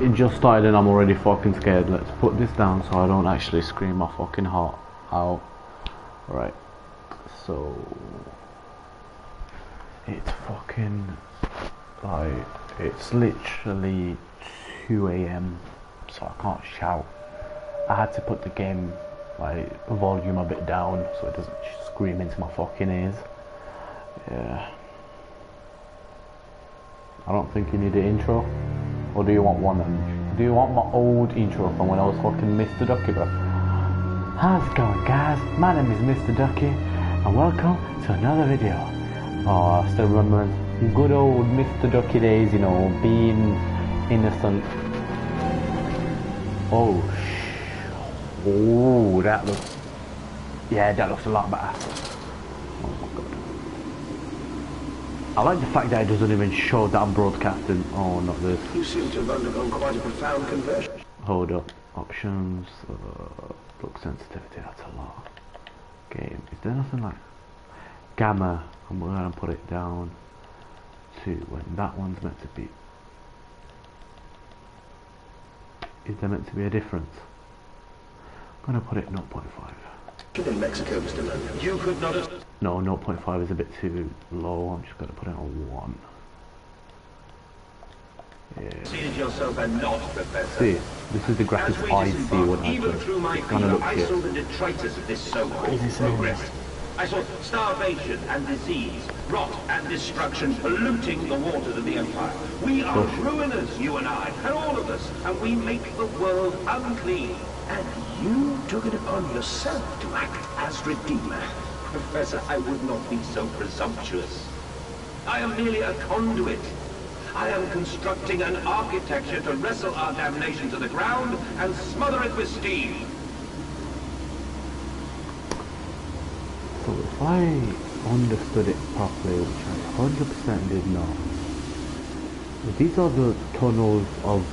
It just started and I'm already fucking scared. Let's put this down so I don't actually scream my fucking heart out. Right. So it's fucking like it's literally 2 AM, so I can't shout. I had to put the game like volume a bit down so it doesn't scream into my fucking ears. Yeah. I don't think you need an intro. Or do you want one? Do you want my old intro from when I was fucking Mr. Ducky, bro? How's it going, guys? My name is Mr. Ducky, and welcome to another video. Oh, I still remember good old Mr. Ducky days, you know, being innocent. Oh, that looks... Yeah, that looks a lot better. Oh my god. I like the fact that it doesn't even show that I'm broadcasting. Oh, not this. You seem to have undergone quite a profound conversion. Hold up. Options. Look sensitivity. That's a lot. Game. Is there nothing like gamma? I'm gonna put it down to when that one's meant to be. Is there meant to be a difference? I'm gonna put it 0.5. In Mexico, Mr. London. You could not have... No, 0.5 is a bit too low. I'm just gonna put it on 1. Yeah. See it yourself and not, Professor. See, this is the graphics I see when I even play. through my Finger, I saw the detritus of this so-called progress. I saw starvation and disease, rot and destruction polluting the waters of the Empire. We are ruiners, you and I, and all of us, and we make the world unclean. And you took it upon yourself to act as Redeemer. Professor, I would not be so presumptuous. I am merely a conduit. I am constructing an architecture to wrestle our damnation to the ground and smother it with steam. So if I understood it properly, which I 100% did not, these are the tunnels of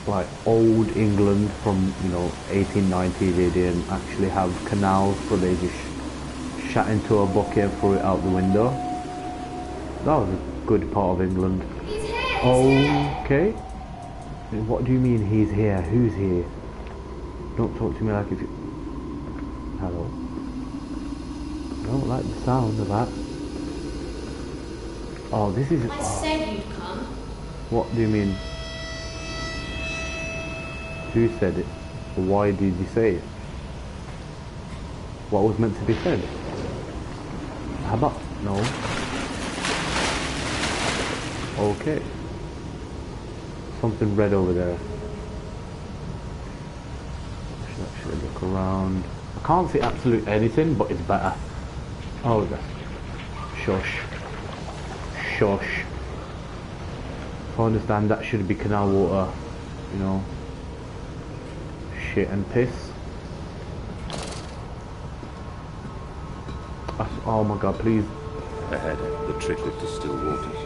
like old England from, you know, 1890. They didn't actually have canals, so they just shot into a bucket and threw it out the window. That was a good part of England. Okay. What do you mean he's here? Who's here? Don't talk to me like if you... Hello? I don't like the sound of that. Oh, this is... I said you'd come. What do you mean? Who said it? Why did you say it? What was meant to be said? How about... No. Okay. Something red over there. I should actually look around. I can't see absolutely anything, but it's better. Oh, that's... Shush. Shush. I understand that should be canal water, you know. Shit and piss. Oh my god, please. Ahead, the trickle to still waters.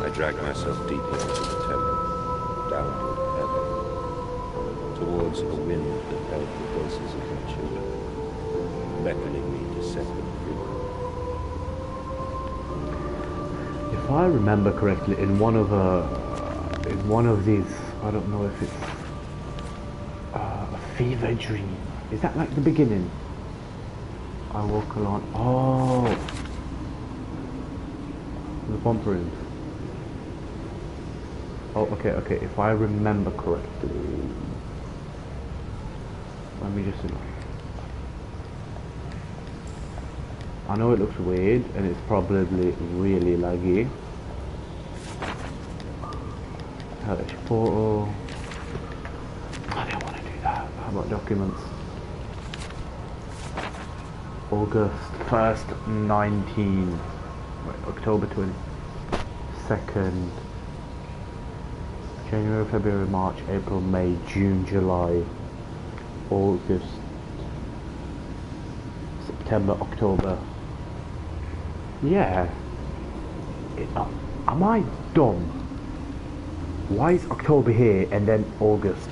I dragged myself deeper into the temple, downward heaven, towards a wind that held the voices of my children, beckoning me to set them free. If I remember correctly, in one of these, I don't know if it's a fever dream. Is that like the beginning? I walk along. Oh, the bump rooms. Oh, okay. If I remember correctly, let me just see. I know it looks weird and it's probably really laggy. Hellish portal. I don't want to do that. How about documents? August 1st, 19. Wait, October 22nd. January, February, March, April, May, June, July, August, September, October. Yeah. Am I dumb? Why is October here and then August?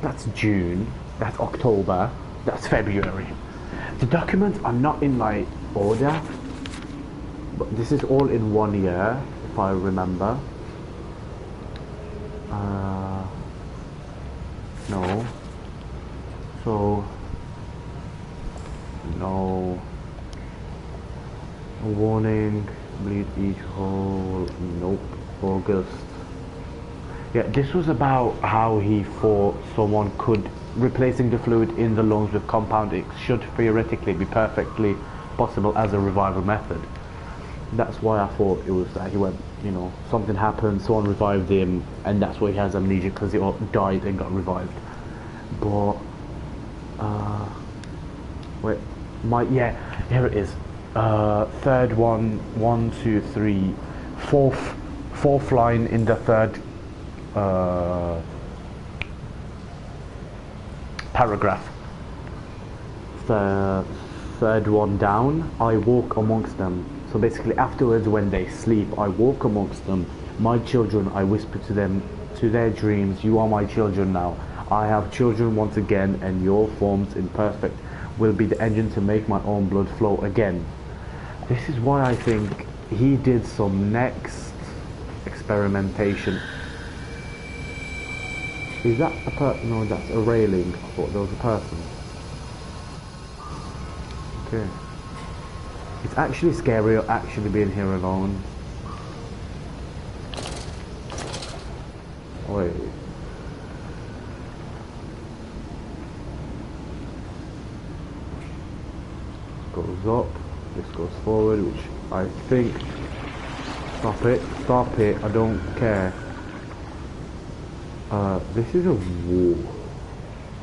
That's June, that's October, that's February. The documents are not in like order, but this is all in 1 year, if I remember. No. So, no. A warning, bleed each hole, nope. August. Yeah, this was about how he thought someone could, replacing the fluid in the lungs with compound, it should theoretically be perfectly possible as a revival method. That's why I thought it was that he went, you know, something happened, someone revived him, and that's why he has amnesia, because he died and got revived. But, wait, yeah, here it is. Third one, 1, 2, 3, fourth line in the third paragraph. The third one down, I walk amongst them. So basically afterwards when they sleep, I walk amongst them. My children, I whisper to them, to their dreams, you are my children now. I have children once again, and your forms imperfect will be the engine to make my own blood flow again. This is why I think he did some next experimentation. Is that a person? No, that's a railing. I thought there was a person. Okay. It's actually scarier actually being here alone. Wait. Goes up. This goes forward, which I think... Stop it, I don't care. This is a wall.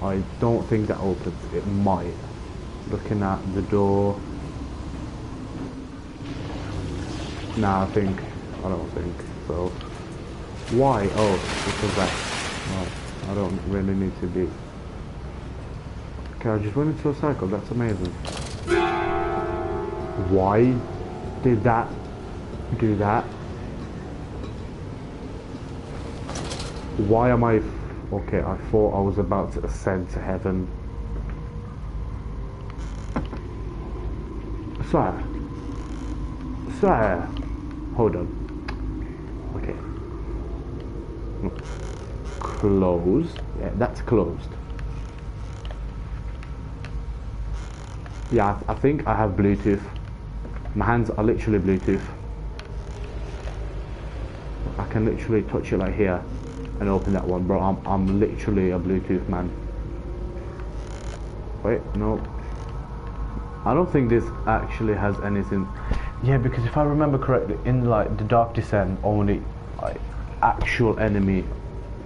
I don't think that opens. It might. Looking at the door. Nah, I don't think so. Why? Oh, because that. Right. I don't really need to be. Okay, I just went into a cycle. That's amazing. Why did that do that? Why am I... Okay, I thought I was about to ascend to heaven. Sir. Hold on. Okay. Closed. Yeah, that's closed. Yeah, I think I have Bluetooth. My hands are literally Bluetooth. I can literally touch it like here and open that one, bro. I'm literally a Bluetooth man. Wait, no. I don't think this actually has anything. Yeah, because if I remember correctly, in like the Dark Descent, only actual enemy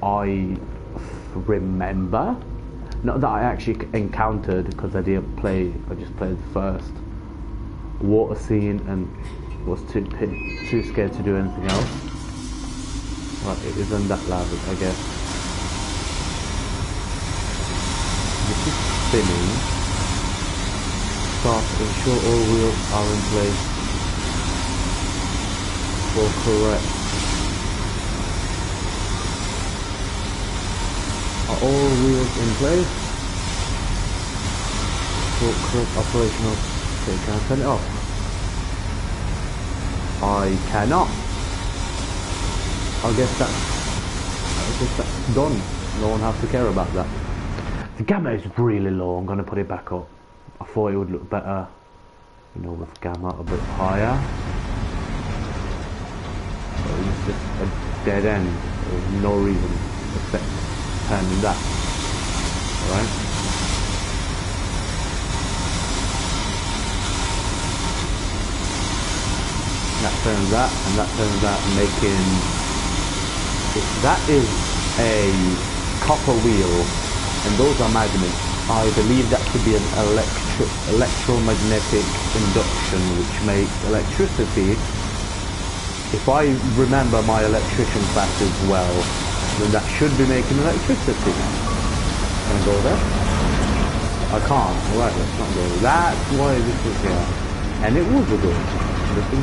I remember. Not that I actually encountered, because I didn't play. I just played the first water scene and was too scared to do anything else. Right, it isn't that loud, I guess. This is spinning. Start. Ensure all wheels are in place. For correct. Are all wheels in place? For correct operational. Okay, can I turn it off? I cannot. I guess that's done. No one has to care about that. The gamma is really low. I'm gonna put it back up. I thought it would look better, you know, with gamma a bit higher. So it's just a dead end. There's no reason except turning that. Alright? That turns that, and that turns that, making... That is a copper wheel, and those are magnets. I believe that could be an electromagnetic induction, which makes electricity. If I remember my electrician classes well, then that should be making electricity. Can I go there? I can't. Alright, let's not go. That's why this is here. And it was a door. Listen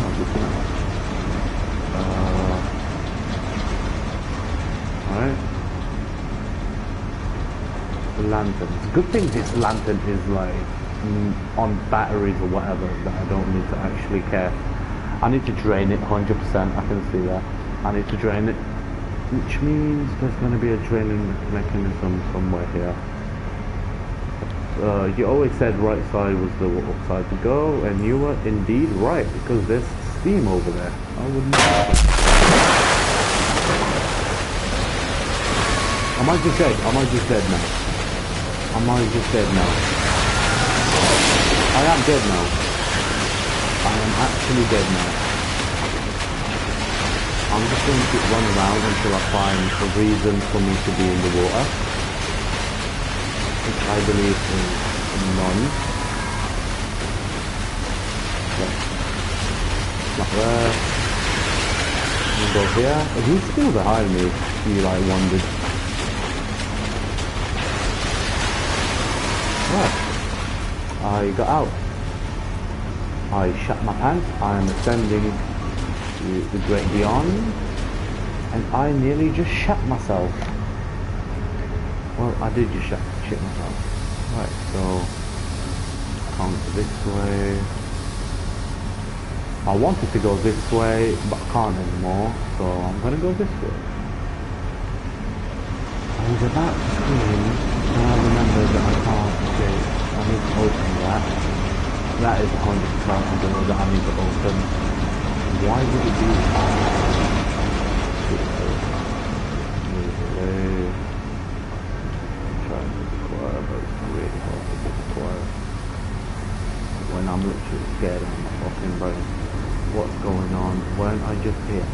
up. Alright. The lantern. Good thing this lantern is like on batteries or whatever, that I don't need to actually care. I need to drain it 100%. I can see that. I need to drain it. which means there's going to be a draining mechanism somewhere here. You always said right side was the side to go, and you were indeed right, because there's steam over there. I wouldn't know. Am I just dead? Am I just dead now? Am I just dead now? I am dead now. I am actually dead now. I'm just going to run around until I find a reason for me to be in the water, which I believe is none. Okay. Not there. We'll go here. He's still behind me, if you like wondered. Right. I got out. I shut my pants. I am ascending to the great beyond, and I nearly just shut myself. Well, I did just shit myself. Right, so come this way. I wanted to go this way, but I can't anymore, so I'm gonna go this way. I was about to scream, and I remembered that I can't escape. I need to open that. That is 100% the door that I need to open. Why would it be move away? Try to be quiet, but it's really hard to be quiet when I'm literally scared of my fucking brain. What's going on? Weren't I just here?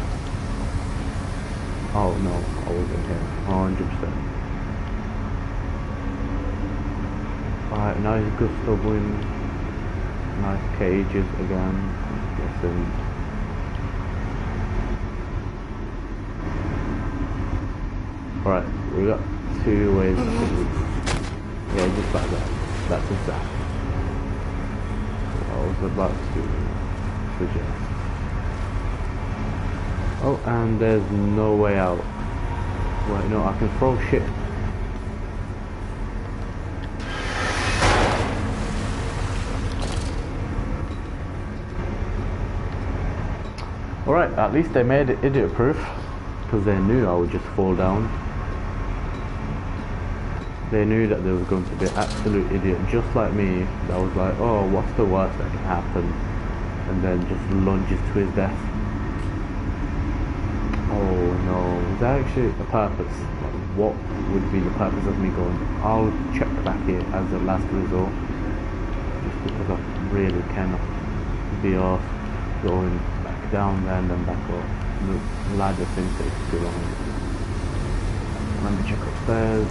Oh no, I wasn't here. 100%. Alright, nice gust of wind. Nice cages again. I'm guessing. Alright, we got two ways to do. Yeah, just like that. That's exactly what I was about to suggest. Oh, and there's no way out. Wait, no, I can throw shit. Alright, at least they made it idiot proof, because they knew I would just fall down. They knew that there was going to be an absolute idiot just like me that was like, oh, what's the worst that can happen, and then just lunges to his death. Oh no, is that actually a purpose? Like, what would be the purpose of me going? I'll check back here as a last resort, just because I really cannot be off going back down there and then back up. The ladder thing takes too long. Let me check upstairs.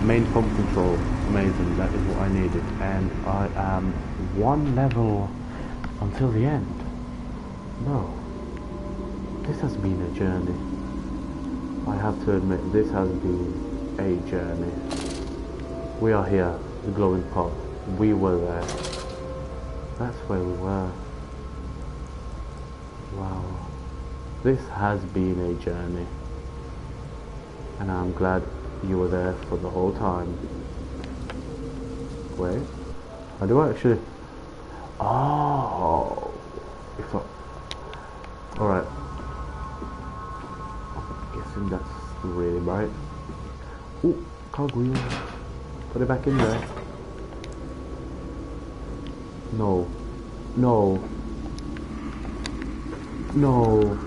Main pump control, amazing, that is what I needed, and I am one level until the end. No, this has been a journey. I have to admit, this has been a journey. We are here, the glowing pot. We were there. That's where we were. Wow, this has been a journey, and I'm glad you were there for the whole time. Wait, I do actually. Oh, if I. Alright. I'm guessing that's really bright. Ooh, cogwheel. Put it back in there. No. No. No.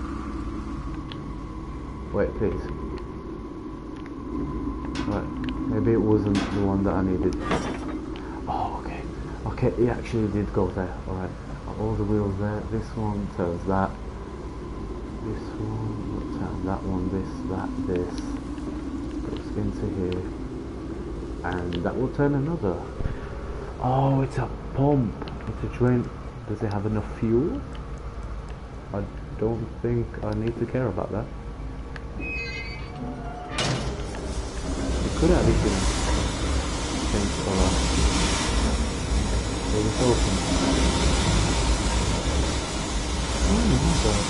Wait, please. Right, maybe it wasn't the one that I needed. Oh, okay. Okay, it actually did go there. Alright, all the wheels there. This one turns that. This one will turn that one, this. Goes into here. And that will turn another. Oh, it's a pump. It's a drain. Does it have enough fuel? I don't think I need to care about that. Could have been changed color. It was open. Oh my god.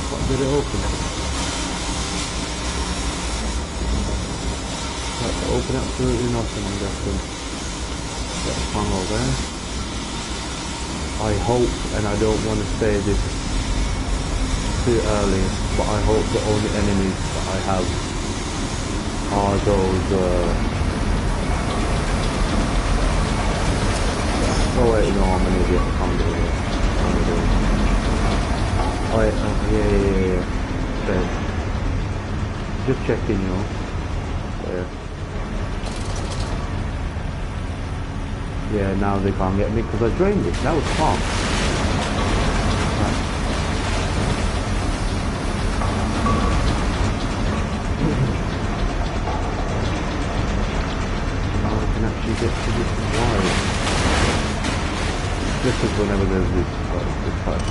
What did it open? Right, open absolutely nothing, I'm guessing. Get the funnel there. I hope, and I don't want to say this too early, but I hope the only enemies that I have are those, oh wait, no, I'm an idiot, I can't do it. Oh wait, yeah. Okay. Just checking, you know. Yeah. Yeah, now they can't get me because I drained it. That was fun. Right. Now I can actually get to this wide. This is whenever there's this fight.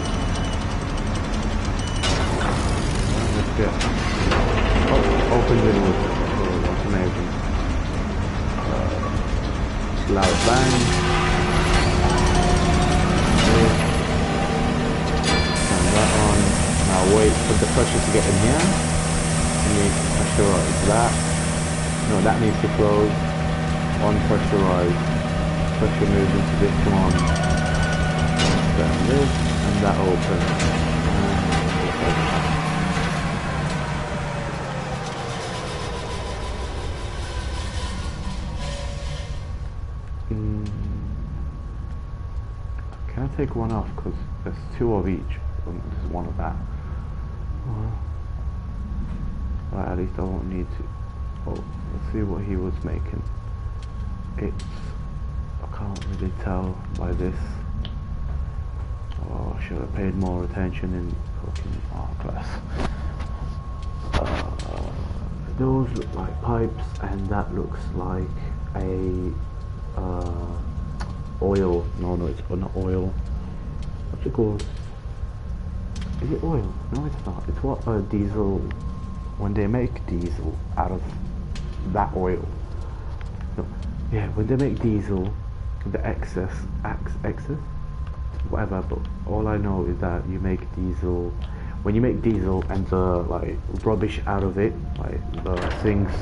Let's get. Oh, open windows. Oh, that's amazing. Loud bang. Okay. Turn that on. Now wait for the pressure to get in here. You need to pressurize that. No, that needs to close. Unpressurize. Pressure moves into this one. Turn this and that opens. Can I take one off because there's two of each and there's one of that. Right, at least I won't need to. Oh, let's see what he was making. It's, I can't really tell by this. Oh, I should have paid more attention in fucking art class. Those look like pipes and that looks like a oil. No, it's not oil. What's it called? Is it oil? No, it's not. It's what diesel. When they make diesel out of that oil. No, yeah, when they make diesel, the excess, whatever. But all I know is that you make diesel. When you make diesel and the like rubbish out of it, like the things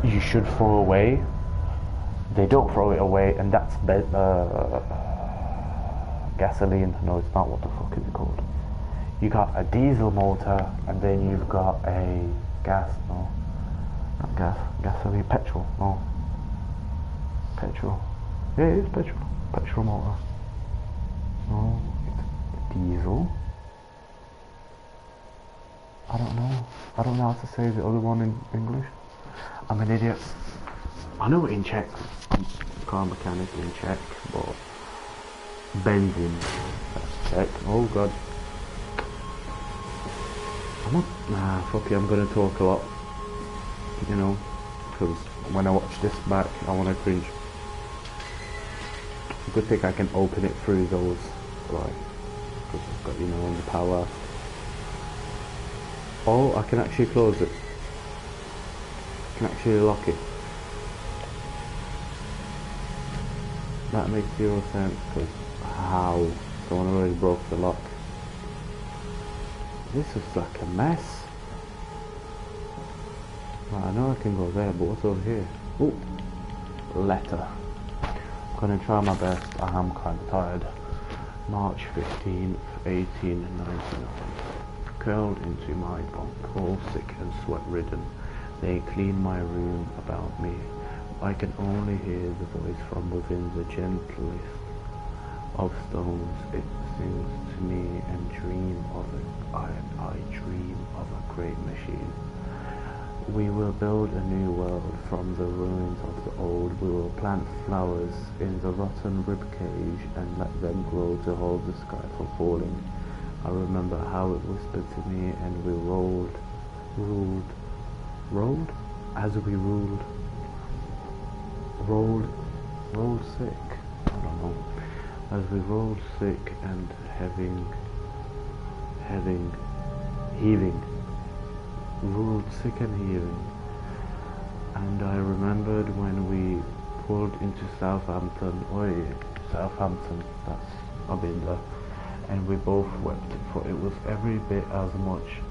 you should throw away. They don't throw it away, and that's gasoline. No, it's not. What the fuck is it called? You got a diesel motor, and then you've got a gas. No, not gas. Gasoline, petrol. No, petrol. Yeah, it is petrol. Petrol motor. No, it's diesel. I don't know. I don't know how to say the other one in English. I'm an idiot. I know it in Czech. I'm car mechanic in Czech, but benzene, that's Czech. Oh god. Nah, fuck it, I'm gonna talk a lot. You know, because when I watch this back, I wanna cringe. Good thing I can open it through those, like, because I've got, you know, the power. Oh, I can actually close it. I can actually lock it. That makes zero sense, because how? Someone already broke the lock. This is like a mess. Well, I know I can go there, but what's over here? Oh, letter. I'm gonna try my best. I am kind of tired. March 15th, 1899. Curled into my bunk, all sick and sweat-ridden. They clean my room about me. I can only hear the voice from within the gentlest of stones. It sings to me and dream of it. I dream of a great machine. We will build a new world from the ruins of the old. We will plant flowers in the rotten ribcage and let them grow to hold the sky from falling. I remember how it whispered to me, and we rolled as we rolled sick. I don't know. As we rolled sick and heaving, rolled sick and heaving. And I remembered when we pulled into Southampton. Southampton. That's I've been there. And we both wept, for it was every bit as much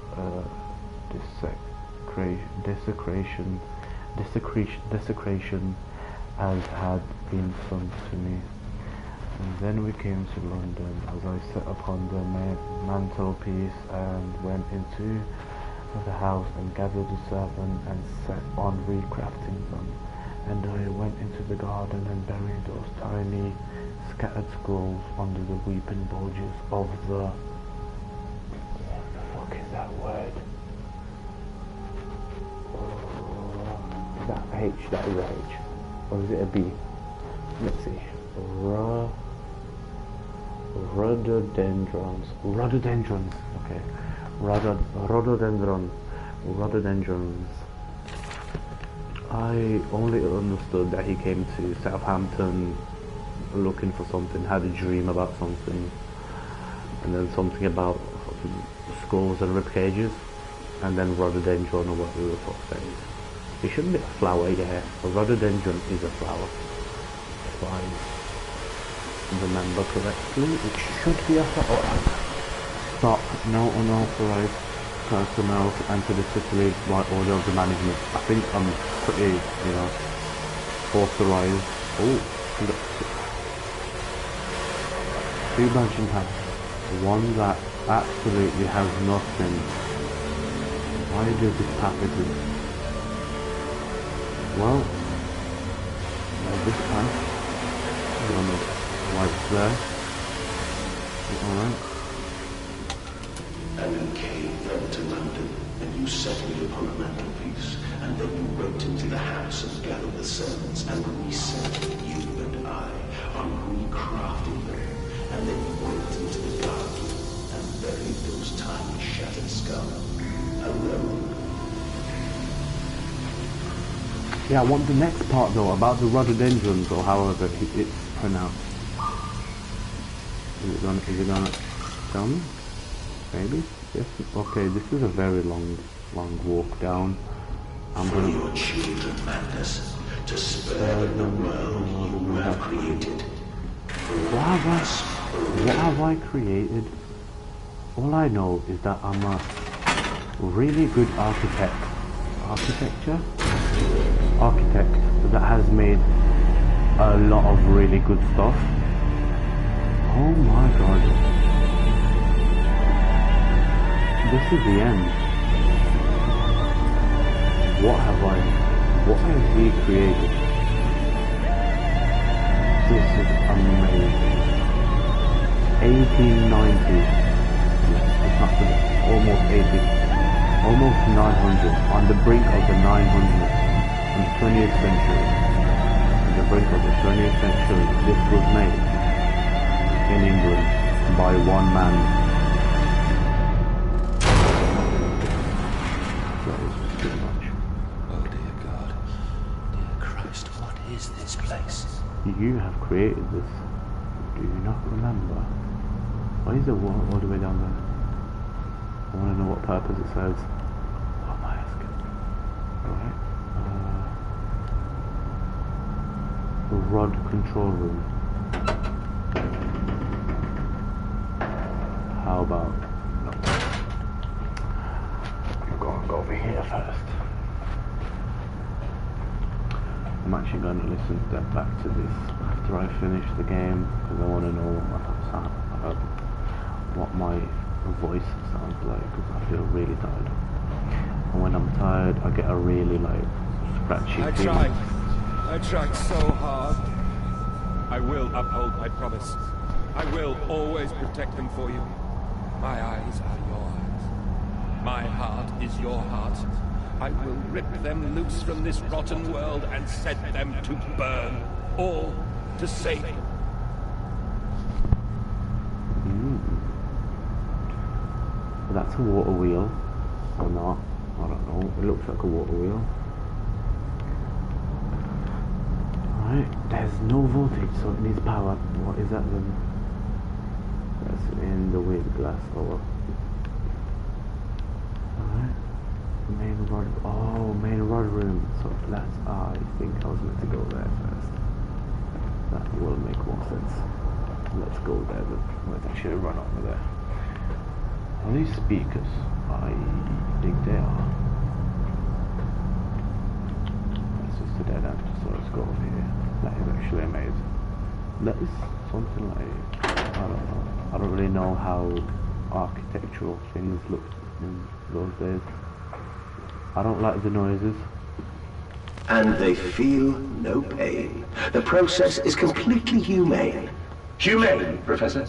desecration as had been done to me. And then we came to London as I sat upon the mantelpiece and went into the house and gathered the servant and set on recrafting them. And I went into the garden and buried those tiny scattered scrolls under the weeping bulges of the... What the fuck is that word? Is that H? That is a H. Or is it a B? Let's see. Rhododendrons. Rhododendrons. Okay. Rhododendrons. I only understood that he came to Southampton looking for something, had a dream about something, and then something about skulls and rib cages, and then rhododendron or whatever the fuck that is. It shouldn't be a flower, yeah. A rhododendron is a flower. If I remember correctly, it should be a flower. Stop. No unauthorized personnel to enter the city by order of the management. I think I'm pretty, authorized. Oh, two mansion have one that absolutely has nothing. Why does this path exist? Well, there's this path. I don't know why it's there. Alright. And you came then to London, and you set me upon a mantelpiece, and then you went into the house and gathered the servants, and reset you and I on recrafting them, and then you went into the garden and buried those tiny shattered skulls alone. Yeah, I want the next part though, about the rhododendrons, or however it's pronounced. Is it gonna tell me? Maybe? Yes. Okay, this is a very long walk down. I'm for your children, madness, to spare the world you have created. What have I created? All I know is that I'm a really good architect that has made a lot of really good stuff. Oh my god. This is the end. What has he created? This is amazing. 1890. It's not almost 80. Almost 900. On the brink of the 900s. In the 20th century. On the brink of the 20th century. This was made in England by one man. That is too much. Oh dear God. Dear Christ, what is this place? You have created this. Do you not remember? Why is there one all the way down there? I want to know what purpose it serves. What am I asking? Alright. Rod control room. How about... No. I'm going to go over here first. I'm actually going to listen back to this after I finish the game, because I want to know what my voice sounds like, because I feel really tired. And when I'm tired, I get a really scratchy feeling. I tried so hard. I will uphold my promise. I will always protect them for you. My eyes are your eyes. My heart is your heart. I will rip them loose from this rotten world and set them to burn. All to save you. That's a water wheel. Or not. I don't know. It looks like a water wheel. Right. There's no voltage, so it needs power. What is that then? That's in the weird glass. Alright. Main rod. Oh, main rod room. So that's... I think I was meant to go there first. That will make more sense. Let's go there. Let's actually run over there. Are these speakers? I think they are. It's just a dead end, so let's go over here. That is actually amazing. That is something like, I don't know. I don't really know how architectural things looked in those days. I don't like the noises. And they feel no pain. The process is completely humane. Humane, Professor?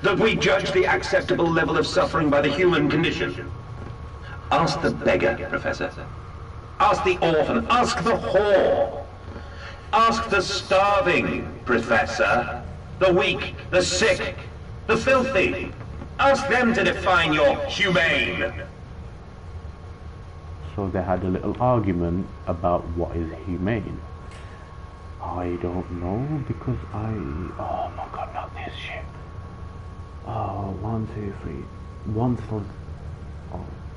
That we judge the acceptable level of suffering by the human condition. Ask the beggar, Professor. Ask the orphan. Ask the whore. Ask the starving, Professor. The weak, the sick, the filthy. Ask them to define your humane. So they had a little argument about what is humane. I don't know because oh my god, not this shit. Oh, 1, 2, 3. 1 to...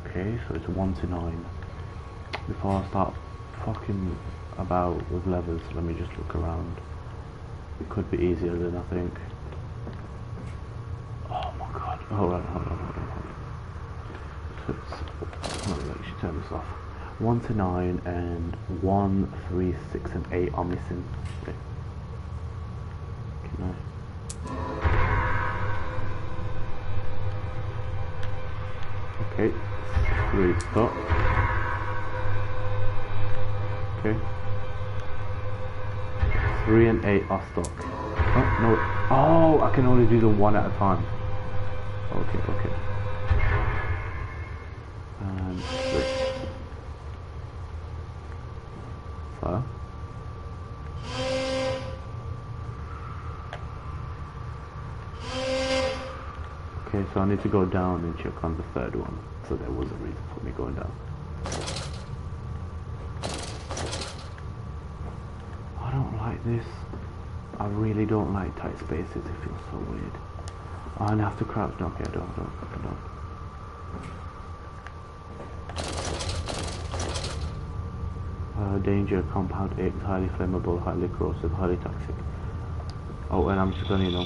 Okay, so it's 1 to 9. Before I start fucking about with levers, let me just look around. It could be easier than I think. Oh my god. Hold on. Let me actually turn this off. 1 to 9 and 1, 3, 6 and 8 are missing. Okay. Can I? Okay. 3 stop. Okay. 3 and 8 are stuck. Oh no. Oh, I can only do them one at a time. Okay. And 3. So. Okay, so I need to go down and check on the third one. So there was a reason for me going down. I don't like this. I really don't like tight spaces. It feels so weird. I have to crouch. No, okay, I don't. Danger, compound X, highly flammable, highly corrosive, highly toxic. Oh, and I'm just gonna,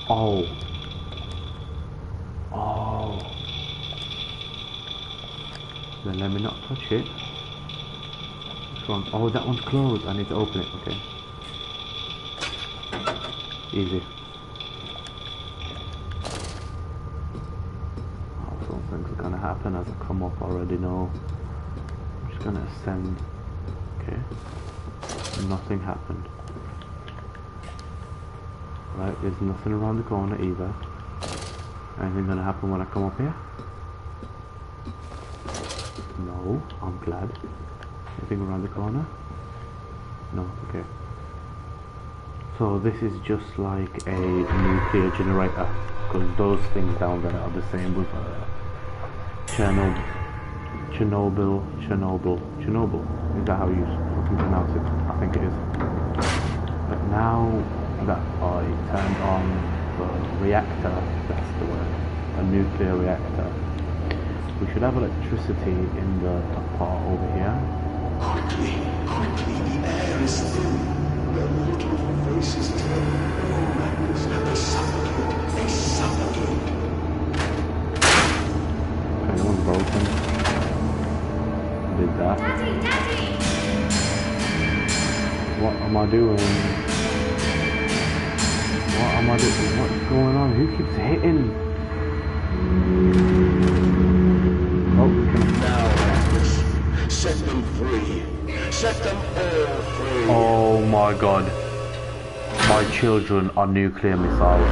Oh. Then let me not touch it. Which one? Oh, that one's closed. I need to open it. Okay. Easy. Oh, something's gonna happen as I come up. I already know. I'm just gonna ascend. Okay. Nothing happened. Right, there's nothing around the corner either. Anything gonna happen when I come up here? No, I'm glad. Anything around the corner? No, okay. So this is just like a nuclear generator, because those things down there are the same with Chernobyl. Is that how you fucking pronounce it? I think it is. But now that I turned on the reactor, that's the word, a nuclear reactor, we should have electricity in the top part over here. Quickly, the air is thin. Their little faces turn. Oh, Magnus, they suffocate. Okay, no one's broken. Did that. Daddy! What am I doing? What's going on? Who keeps hitting? Oh, Now, Magnus, set them free. Set them all free. oh my god. My children are nuclear missiles.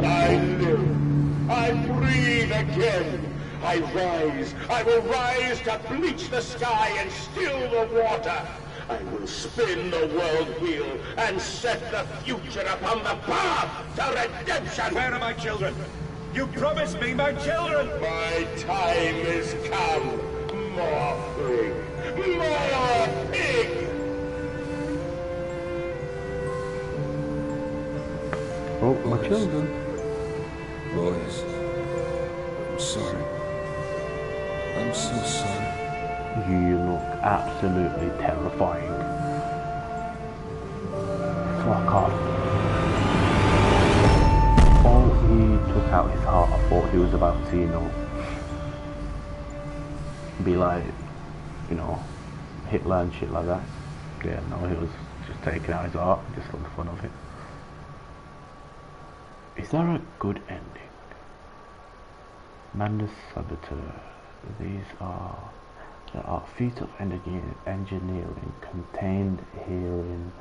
I live. I breathe again. I rise. I will rise to bleach the sky and still the water. I will spin the world wheel and set the future upon the path to redemption. Where are my children? You promised me my children! My time is come. More pig. More pig. Oh, my children. Boys, I'm sorry. I'm so sorry. You look absolutely terrifying. Fuck off. Oh, he took out his heart. I thought he was about to, be like, you know, Hitler and shit like that. Yeah, no, he was just taking out his art, just for the fun of it. Is there a good ending? Madness Saboteur. There are feats of engineering contained herein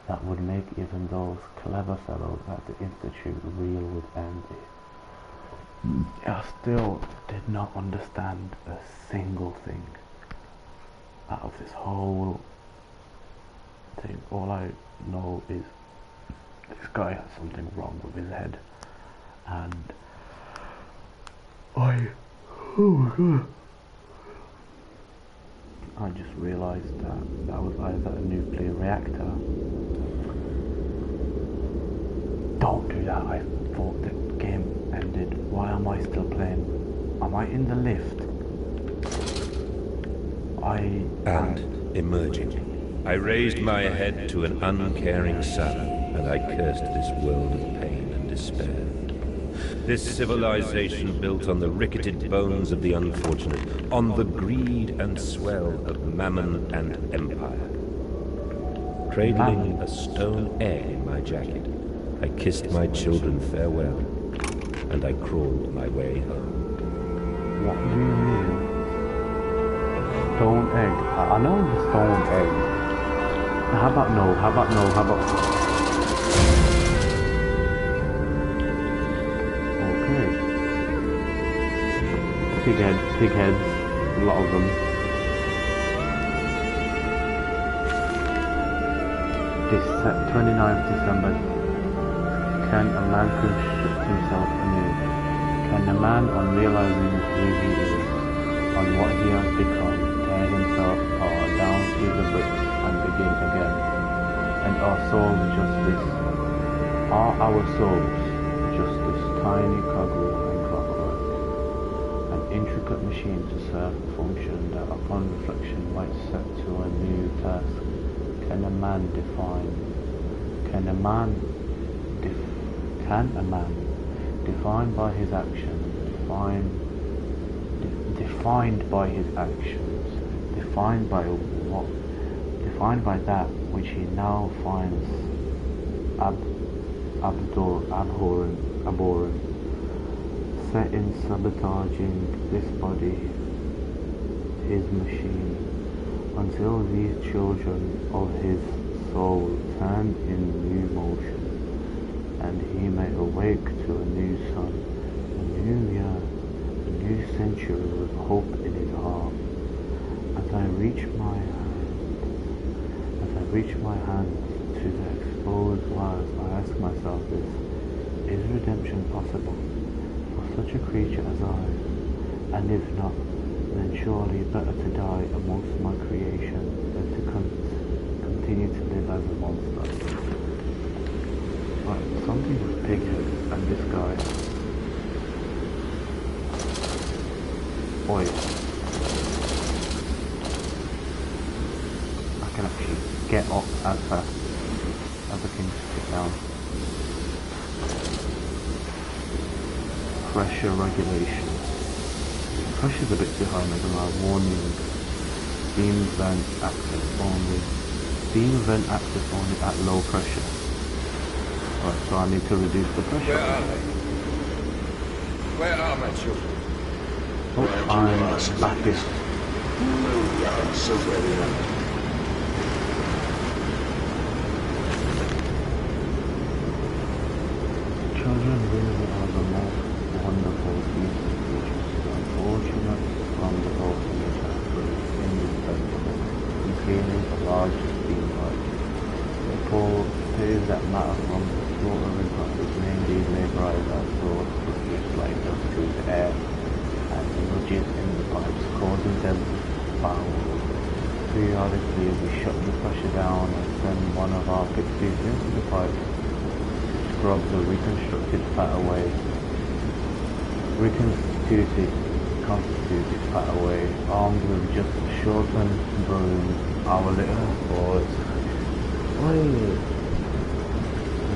that would make even those clever fellows at the Institute reel with envy. I still did not understand a single thing out of this whole thing. All I know is this guy has something wrong with his head, and I just realised that was either a nuclear reactor. Don't do that. I thought the game ended. Why am I still playing? Am I in the lift? Emerging, I raised my head to an uncaring sun, and I cursed this world of pain and despair. This civilization built on the ricketed bones of the unfortunate, on the greed and swell of mammon and empire. Cradling a stone egg in my jacket, I kissed my children farewell, and I crawled my way home. What do you mean? Stone egg? I know the stone egg. How about no? How about no? How about... Okay. Pig heads, a lot of them. This 29th December. Can a man construct himself anew? Can a man, on realizing who he is, on what he has become, tear himself apart down to the bricks and begin again? And are souls just this? Are our souls just this tiny cogwheel and clockwork, an intricate machine to serve a function that upon reflection might set to a new task? Can a man defined by his actions, defined by his actions, defined by what? Defined by that which he now finds abhorrent, set in sabotaging this body, his machine, until these children of his soul turn in new motion, and he may awake to a new sun, a new year, a new century with hope in his heart. As I reach my hand to the exposed wires, I ask myself this: is redemption possible for such a creature as I? And if not, then surely better to die amongst my creation than to continue to live as a monster. Right, something with pig heads and this guy. Boy, I can actually get up as fast as I can get down. Pressure regulation. Pressure's a bit behind, I'm gonna warning. Beam vent access only. Beam vent access only at low pressure. Right, so I need to reduce the pressure. Where are they? Where are my children? Oh, I'm back in. So very out. Children really are the most wonderful pieces of creatures. Unfortunate from the ultimate aspect, indispensable in cleaning a large steam pipe. The pulls that matter from the slaughtering process, mainly vaporized as source produce like them through the air and emerges in the pipes, causing them to foul. Periodically we shut the pressure down and send one of our pixies into the pipe to scrub the reconstituted fat away. Constituted fat away, armed with just a shortened broom. Our little boys.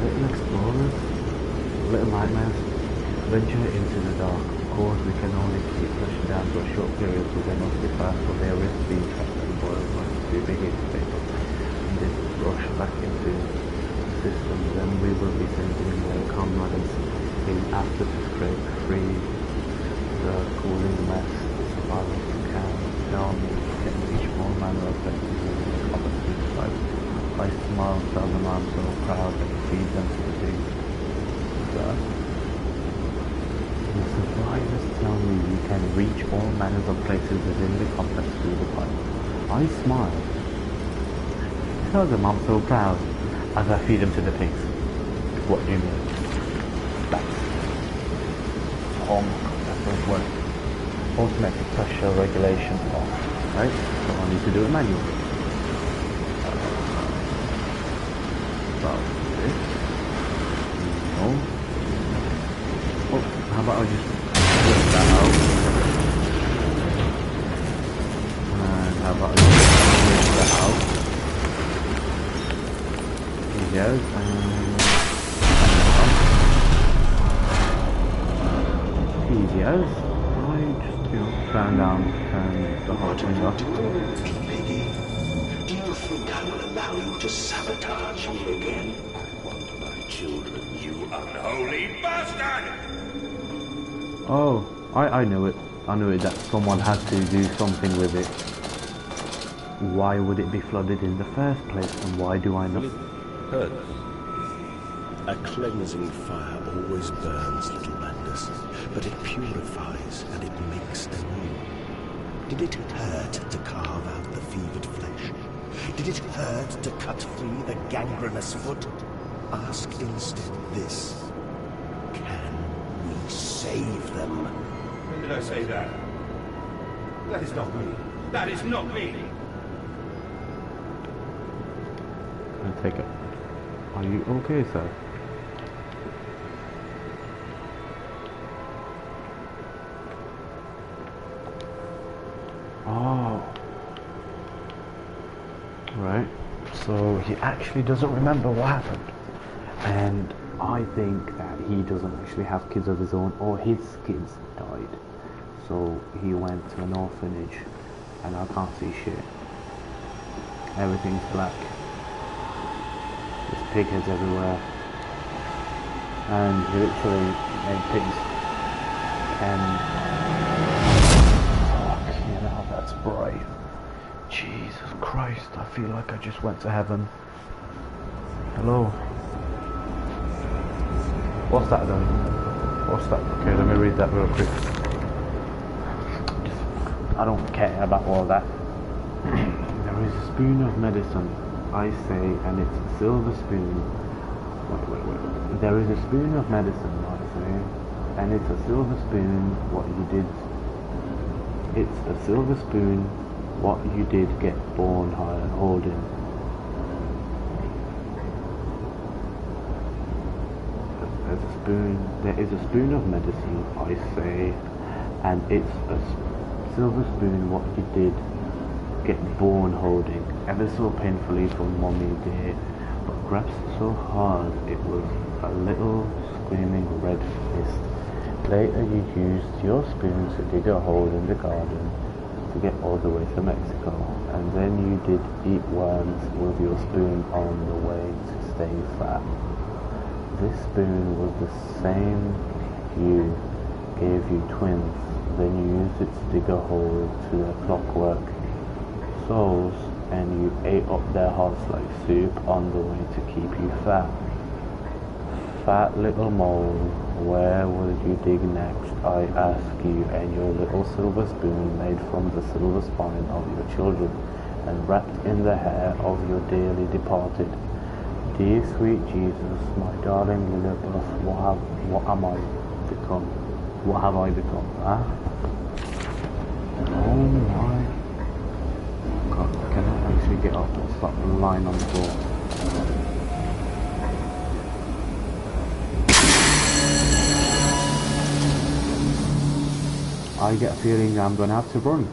Little explorers, little nightmares, venture into the dark. course, we can only keep pushing down for a short period, so they must be fast, or their risk being trapped in the boil point to be hit fatal. And this rush back into the system, then we will be sending more comrades in after to scrape free the cooling mess. The survivors who can tell me can reach all manner of places within the combat suicide. I smile, tell them I'm so proud, and feed them to the big. The survivors tell me you can reach all manners of places within the complex through the pipe. I smile. Tell them I'm so proud as I feed them to the pigs. What do you mean? That's... Oh my god, that does work. Automatic pressure regulation off. Right? So I need to do it manually. About this. No. Oh, how about I just work that out? And how about I just work that out? Yes, yes. I just, turn down the whole thing off. Piggy, do you think I will allow you to sabotage me again? I want my children, you unholy bastard! Oh, I knew it. I knew it that someone had to do something with it. Why would it be flooded in the first place, and why do I not? Hurts. A cleansing fire always burns, little Mandus, but it purifies and it makes anew. Did it hurt to carve out the fevered flesh? Did it hurt to cut free the gangrenous foot? Ask instead this. Can we save them? When did I say that? That is not me. That is not me! I take it. Are you okay, sir? Oh. Right. So he actually doesn't remember what happened. And I think that he doesn't actually have kids of his own, or his kids died. So he went to an orphanage, and I can't see shit. Everything's black. There's pig heads everywhere. And he literally made pigs. And fucking hell, that's bright. Jesus Christ, I feel like I just went to heaven. Hello. What's that then? What's that? Okay, let me read that real quick. I don't care about all that. There is a spoon of medicine, I say, and it's a silver spoon. Wait. There is a spoon of medicine, I say, and it's a silver spoon. What you did. It's a silver spoon. What you did get born holding. There is a spoon of medicine, I say, and it's a silver spoon. What you did get born holding, ever so painfully from mommy dear, but grasped so hard it was a little screaming red fist. Later you used your spoon to dig a hole in the garden to get all the way to Mexico, and then you did eat worms with your spoon on the way to stay fat. This spoon was the same you gave you twins, then you used it to dig a hole to their clockwork souls, and you ate up their hearts like soup on the way to keep you fat. Fat little mole, where will you dig next, I ask you, and your little silver spoon made from the silver spine of your children, and wrapped in the hair of your dearly departed. Dear sweet Jesus, my darling Lilibeth, what am I become? What have I become, huh? Oh my God, can I actually get up and stop lying on the floor? I get a feeling I'm gonna have to run.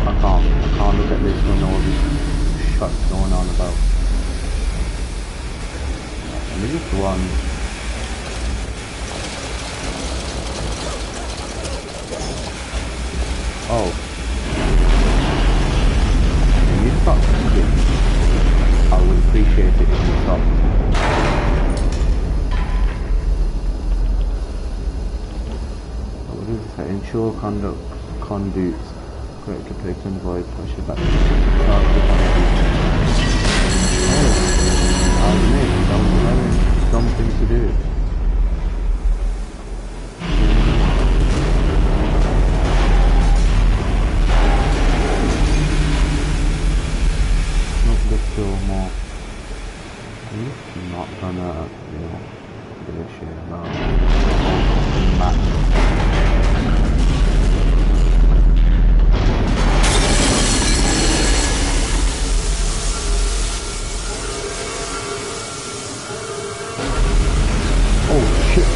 I can't look at this when all this shit's going on about. Let me just run. Oh. Can you stop speaking? I would appreciate it if you stopped. What does it say? Ensure conduits correct to place and voice pressure back to the that was a very dumb thing to do. Not the still more. I'm not gonna, you know, give a shit about match.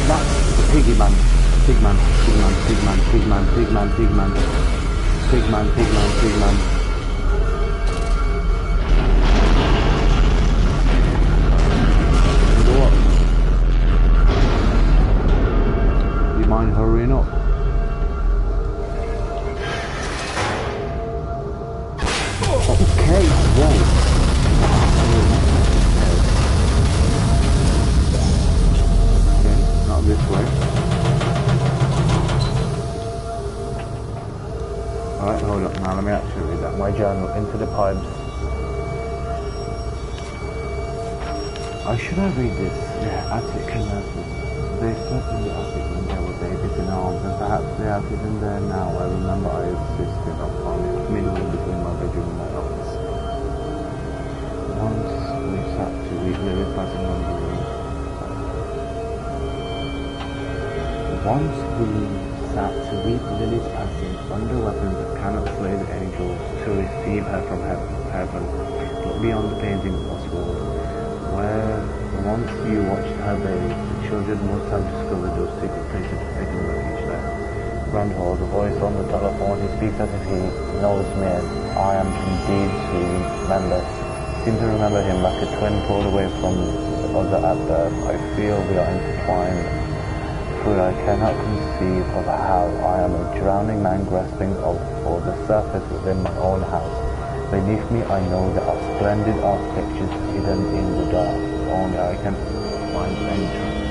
That's the pigman. Pigman. You know what? Do you mind hurrying up? Okay, whoa. This way. Alright, hold up now, let me actually read that. My journal, into the pipes. Should I read this? Yeah, attic nurses. They slept in the attic when there were babies in arms, and perhaps they are in there now. I remember I insisted upon it, midway between my bedroom and my office. Once we sat to read Lily passing on the room. Once we sat to read Lily's passing under weapons that cannot slay the angels to receive her from heaven, look beyond the painting of this world, where once you watched her bathe, the children must have discovered those secret places taking refuge there. Grandpa, the voice on the telephone, he speaks as if he knows me. I am indeed to remember. Seem to remember him like a twin pulled away from the other at birth. I feel we are intertwined. For I cannot conceive of how I am a drowning man grasping for the surface within my own house. Beneath me I know there are splendid architectures hidden in the dark. Only I can find entrance.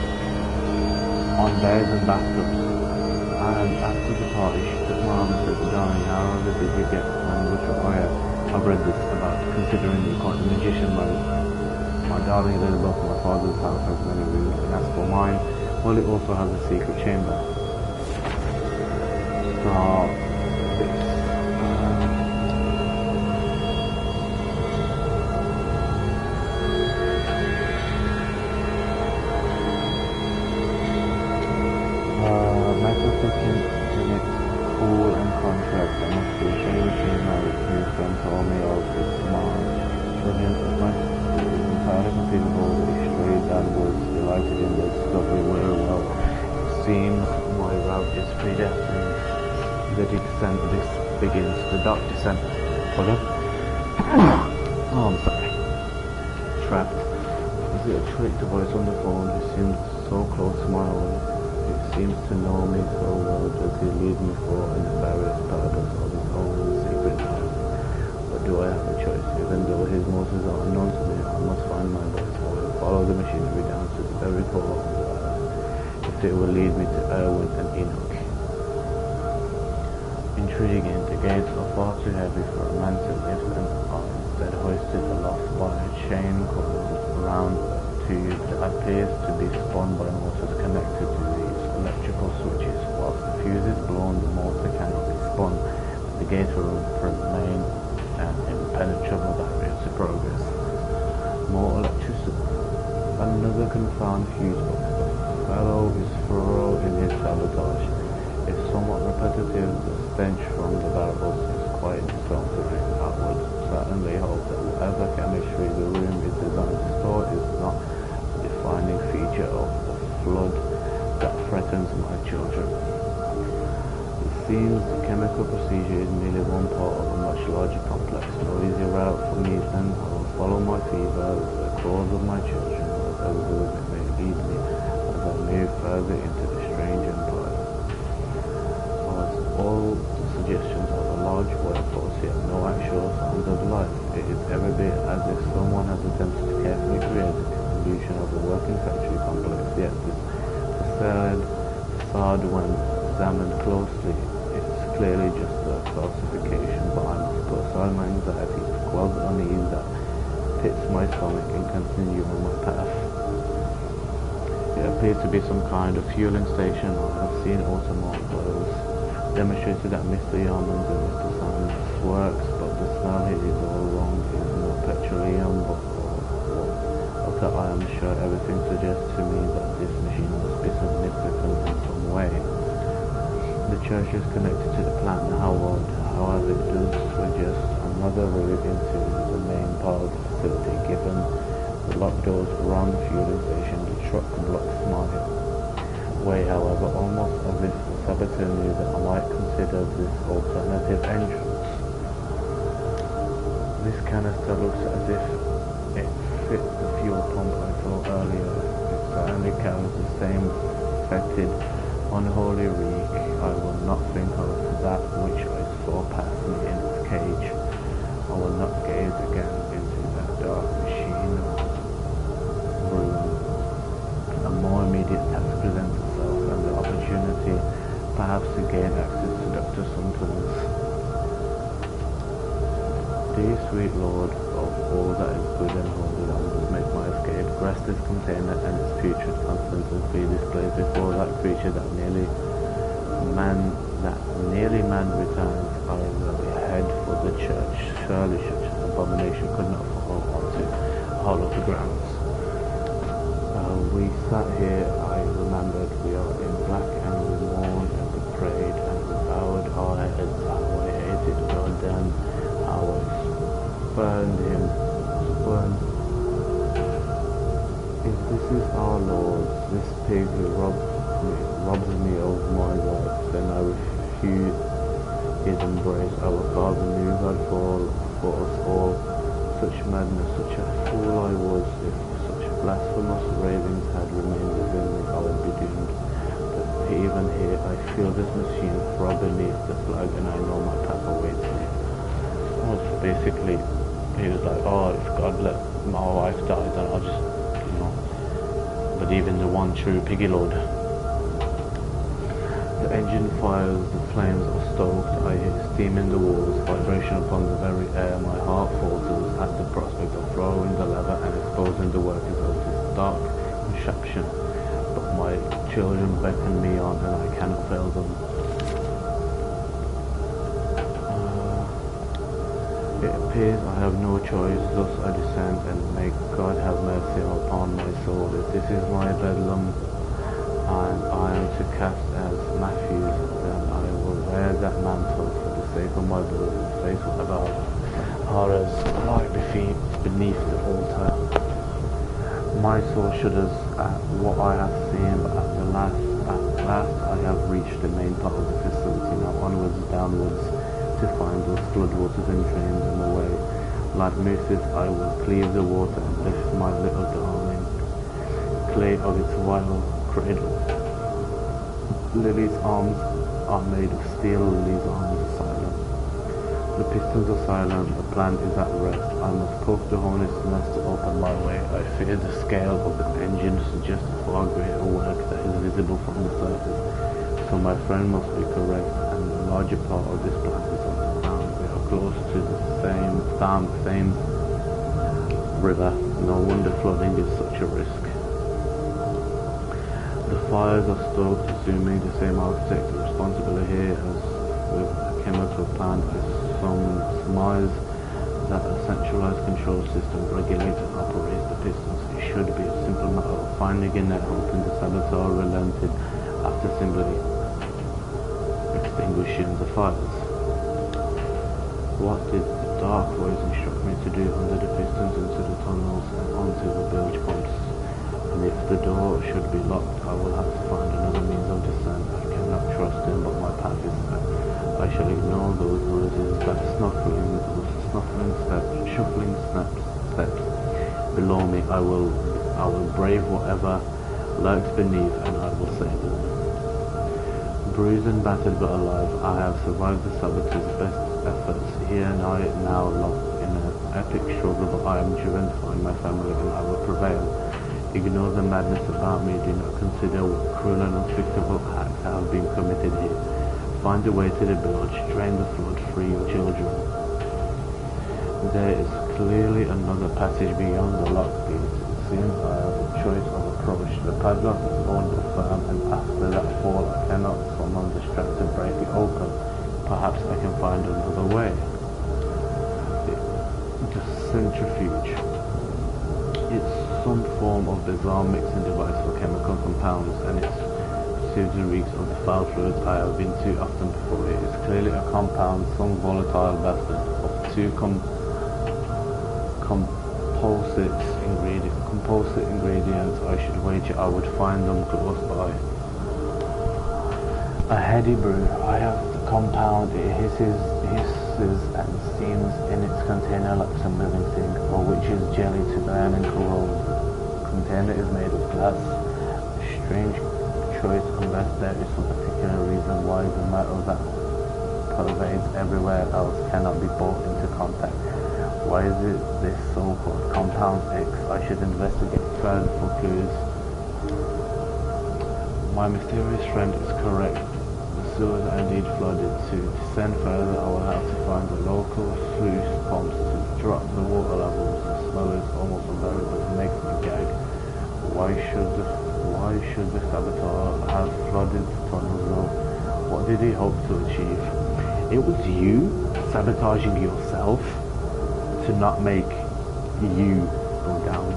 On beds and bathtubs. And after the party she took my arm and said, darling, how ever did you get on with your fire? I've read this about considering you quite a magician, my darling lives above my father's house has many rooms, and as for mine, well, it also has a secret chamber. So, metal thinking in its cool and contract, I must be ashamed to my whose friend told me of its smart trillion of my entirely conceivable that he strayed downwards, delighted in the discovery where well it seems my route is predestined. The descent this begins, the dark descent. Pardon? Oh, I'm sorry. Trapped. Is it a trick the voice on the phone who seems so close to my own? It seems to know me so well. Does he lead me for a nefarious purpose of his own secret life? Or do I have a choice? Even though his motives are unknown to me, I must find my voice for him, follow the machinery down to the very core of the earth, if it will lead me to Erwin and Enoch. Intriguing, the gates are far too heavy for a man to lift and are instead hoisted aloft by a chain coiled around a tube that appears to be spun by motors connected to these electrical switches. Whilst the fuse is blown, the motor cannot be spun, and the gates will remain an impenetrable barrier to progress. More electricity. Another confound fuse box. The fellow is thorough in his sabotage. If somewhat repetitive, the stench from the barrels is quite discomforting. I would certainly hope that whatever chemistry the room is designed to store is not a defining feature of the flood that threatens my children. It seems the chemical procedure is merely one part of a much larger complex. No easy route for me then. I will follow my fever, the cause of my children, whatever it may lead me as I move further into the strange empire. All the suggestions of large workforce, yet no actual signs of life. It is every bit as if someone has attempted to carefully create the illusion of a working factory complex, yet this facade, when examined closely, it's clearly just a falsification, but I must put aside my anxiety to quell the unease that pits my stomach and continue on my path. It appears to be some kind of fueling station. I have seen automobiles demonstrated at Mr. Yarman's and Mr. Simon's works, but the smell here is all wrong. It is no petroleum, but okay, I am sure everything suggests to me that this machine must be significant in some way. The church is connected to the plant, however, it does suggest another route into the main part of the facility. Given the locked doors around the fueling station, the truck blocks my way, however, almost as if the saboteur knew that I might consider this alternative entrance. This canister looks as if it fits the fuel pump I saw earlier. It certainly carries the same fetid, unholy reek. I will not think of that which I saw pass me in its cage. I will not gaze again into that dark machine room. A more immediate task presents itself, and the opportunity perhaps to gain access to Dr. Sunton's. Dear sweet Lord of all that is good and holy, I must make my escape. Grasp this container and its putrid contents and free this place before that creature that nearly man returns. I will head for the church. Surely such an abomination could not fall onto hallowed grounds. We sat here, I remembered, we are in black and we mourned and we prayed and we bowed our heads, how I hated God and how I spurned him. If this is our Lord, this pig who robs me of my rights, then I refuse his embrace. Our Father knew God for us all. Such madness, such a fool I was. If such blasphemous ravings had remained within me, I would be doomed. But even here, I feel this machine throb beneath the flag, and I know my path awaits me. Well, basically, he was like, oh, if God let my wife die, then I'll just, believe in the one true piggy lord. The engine fires, the flames are stoked, I hear steam in the walls, vibration upon the very air. My heart falters at the prospect of throwing the lever and exposing the workings of this dark contraption. But my children beckon me on, and I cannot fail them. It appears I have no choice, thus I descend, and may God have mercy upon my soul. If this is my bedlam, and I am to cast as Matthews, then I will wear that mantle for the sake of my brother and face whatever horrors lie beneath the altar. My soul shudders at what I have seen, but at last I have reached the main part of the facility. Now onwards, downwards, to find those floodwaters and drain them away. Like mooses, I will cleave the water and lift my little darling clay of its wild cradle. Lily's arms are made of steel. Lily's arms are silent. The pistons are silent. The plant is at rest. I must poke the hornet's nest to open my way. I fear the scale of the engine suggests a far greater work that is visible from the surface. So my friend must be correct, and the larger part of this plant is on the ground. We are close to the same river. No wonder flooding is such a risk. The fires are stoked, assuming the same architect is responsible here as with a chemical plant. I surmise that a centralized control system regulates and operates the pistons. It should be a simple matter of finding a net, hoping the saboteur relented after simply extinguishing the fires. What did the dark voice instruct me to do? Under the pistons, into the tunnels, and onto the bilge pumps. And if the door should be locked, I will have to find another means of descent. I cannot trust him, but my path is set. I shall ignore those noises, that snuffling steps below me. I will brave whatever lurks beneath, and I will save them. Bruised and battered but alive, I have survived the saboteur's best efforts. Here and I now lost in an epic struggle, but I am driven to find my family and I will prevail. Ignore the madness about me. Do not consider what cruel and unspeakable acts have been committed here. Find a way to the bilge, drain the flood, free your children. There is clearly another passage beyond the lock gate. It seems I have a choice of approach. The padlock is owned firm, and after that fall I cannot summon the strap to break it open. Perhaps I can find another way. The centrifuge. It's some form of bizarre mixing device for chemical compounds, and it soothes the reeks of the foul fluids I have been too often before. It is clearly a compound, some volatile bastard of two composite ingredients. I should wager I would find them close by. A heady brew. I have the compound. It hisses and steams in its container like some living thing, or which is jelly to burn and corrode. The container is made of glass. A strange choice, unless there is some particular reason why the metal that pervades everywhere else cannot be brought into contact. Why is it this so-called compound X? I should investigate further for clues. My mysterious friend is correct. The sewers are indeed flooded. To descend further, I will have to find the local sluice pumps to drop the water levels. The smell is almost unbearable. It makes me gag. Why should the saboteur have flooded the tunnels though? What did he hope to achieve? It was you sabotaging yourself to not make you go down.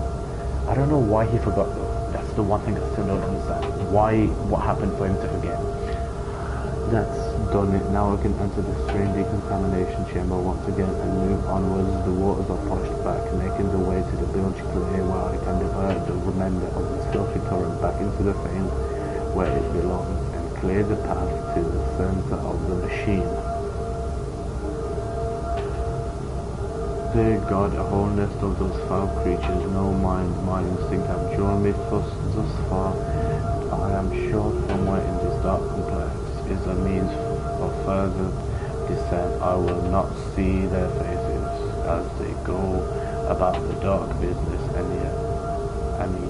I don't know why he forgot though. That's the one thing I still don't understand. What happened for him to forget? That's done it. Now I can enter the stream decontamination chamber once again and move onwards. The waters are pushed back, making the way to the bilge clear where I can divert the remainder of the filthy torrent back into the fane where it belongs and clear the path to the center of the machine. Dear God, a whole nest of those foul creatures, no mind, my instinct have drawn me thus far. I am sure somewhere in this dark complex is a means of further descent. I will not see their faces as they go about the dark business, and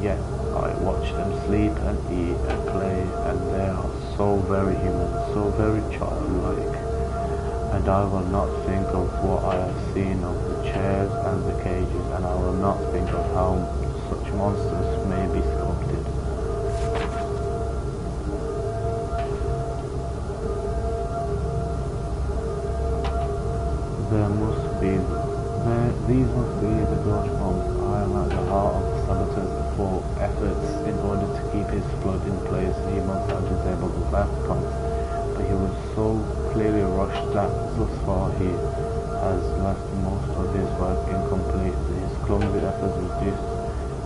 yet I watch them sleep and eat and play, and they are so very human, so very childlike. And I will not think of what I have seen of the chairs and the cages, and I will not think of how such monsters may be sculpted. These must be the gorge pumps. I am at the heart of the saboteur's efforts. In order to keep his flood in place, he must have disabled the last pumps. But he was so clearly rushed that thus far he has left most of his work incomplete. His clumsy efforts reduced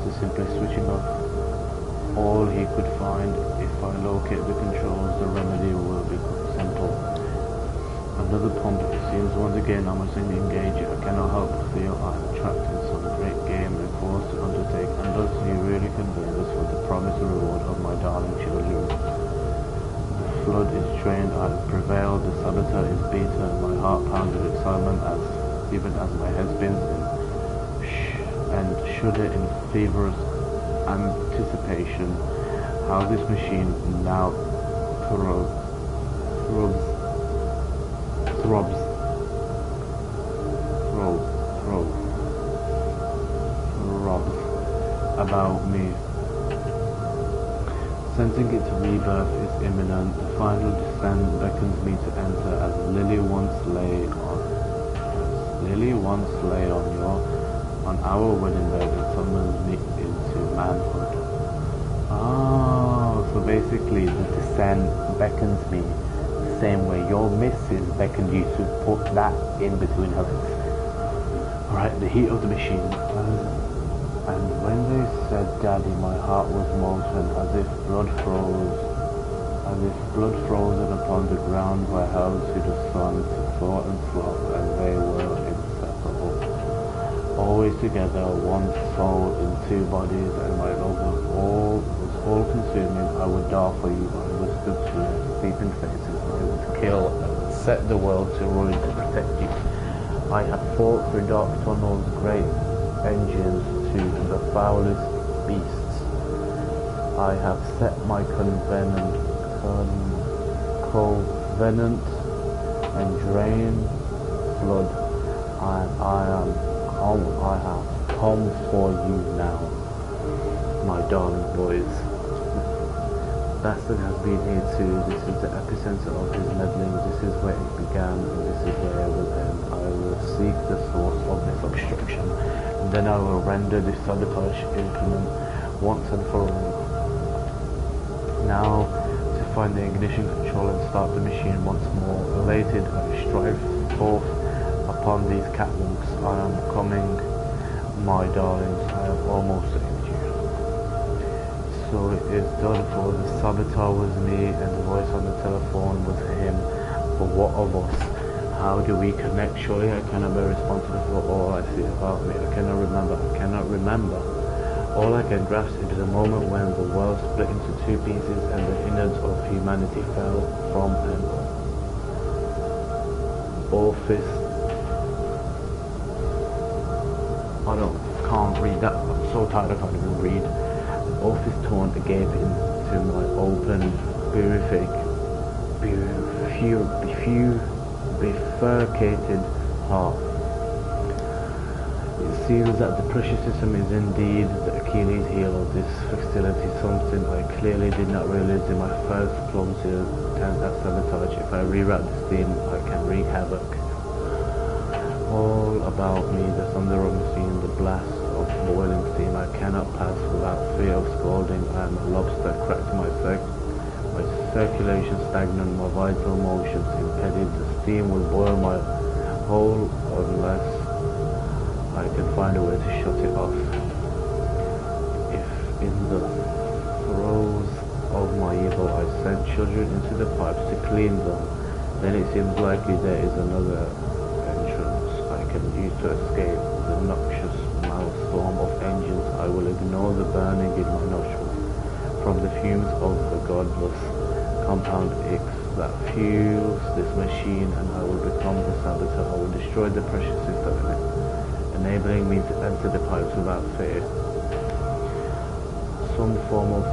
to simply switching off all he could find. If I locate the controls, the remedy will be simple. Another pump, it seems. Once again I must engage it. I cannot help but feel I am trapped in some great game and forced to undertake, and does he really convey this for the promised reward of my darling children? The flood is trained, I have prevailed, the saboteur is beaten, my heart pounds with excitement even as my head spins and shudder in feverish anticipation how this machine now throbs about me. Sensing its rebirth is imminent, the final descent beckons me to enter as Lily once lay on our wedding bed and summons me into manhood. Oh, so basically the descent beckons me the same way your missus beckoned you to put that in between her legs. Alright, the heat of the machine. And when they said Daddy, my heart was molten, as if blood frozen upon the ground were held to the sun to thaw and flop, and they were inseparable. Always together, one soul in two bodies, and my love was all consuming. I would die for you, I whispered to her. sleeping faces. I would kill and set the world to ruin to protect you. I have fought through dark tunnels, great engines to the foulest beasts. I have set my covenant and drained blood, and I have come for you now, my darling boys. Bastard has been here too. This is the epicenter of his meddling. This is where it began, and this is where it will end. I will seek the source of this obstruction, and then I will render this sabotage implement once and for all. Now, to find the ignition control and start the machine once more. Elated, I strive forth upon these catwalks. I am coming, my darlings. I have almost saved you. So it is done for. The saboteur was me, and the voice on the telephone was him. But what of us? How do we connect? Surely I cannot be responsible for all I see about me. I cannot remember. All I can grasp is the moment when the world split into two pieces and the innards of humanity fell from an orifice. Can't read that. I'm so tired I can't even read. An orifice torn agape into my open, bifurcated heart. It seems that the pressure system is indeed the Achilles heel of this facility, something I clearly did not realize in my first clumsy attempt at sabotage. If I reroute the steam, I can wreak havoc. All about me, the thunder of the steam, the blast of boiling steam. I cannot pass without fear of scalding. I am a lobster, cracked my circulation stagnant, my vital motions impeded. The steam will boil my whole unless I can find a way to shut it off. If in the throes of my evil I sent children into the pipes to clean them, then it seems likely there is another entrance I can use to escape the noxious maelstrom of engines. I will ignore the burning in my nostrils from the fumes of the godless compound X that fuels this machine, and I will become the saboteur. I will destroy the pressure system in it, enabling me to enter the pipes without fear. Some form of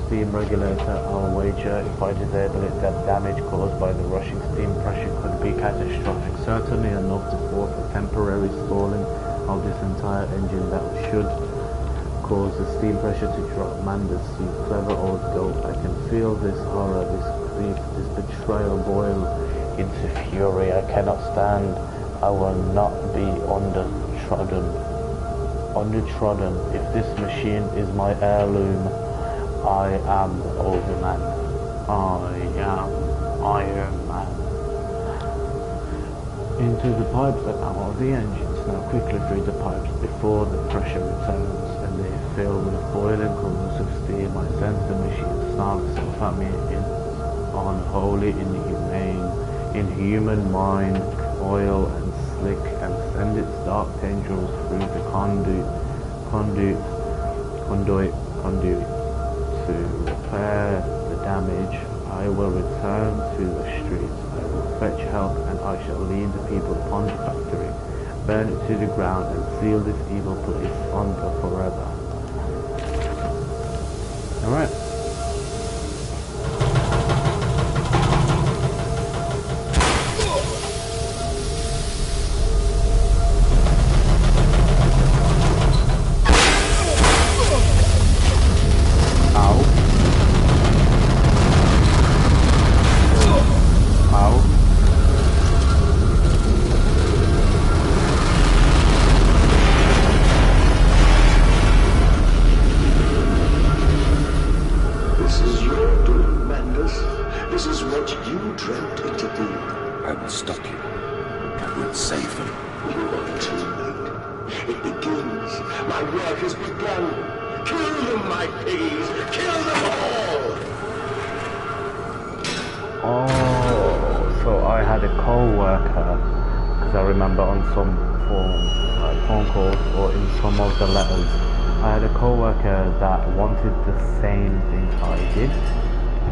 steam regulator, I'll wager. If I disable it, the damage caused by the rushing steam pressure could be catastrophic. Certainly enough to force a temporary stalling of this entire engine that should cause the steam pressure to drop. Mandus, you clever old goat. I can feel this horror, this grief, this betrayal boil into fury. I cannot stand. I will not be undertrodden. If this machine is my heirloom, I am the overman. I am Iron Man. Into the pipes and out of the engines. Now quickly through the pipes before the pressure returns. They fill with boiling columns of steam. I sense the machine snarl itself at me in unholy, inhuman mind, oil and slick, and send its dark tendrils through the conduit to repair the damage. I will return to the streets. I will fetch help, and I shall lead the people upon the factory, burn it to the ground, and seal this evil place under forever. Alright.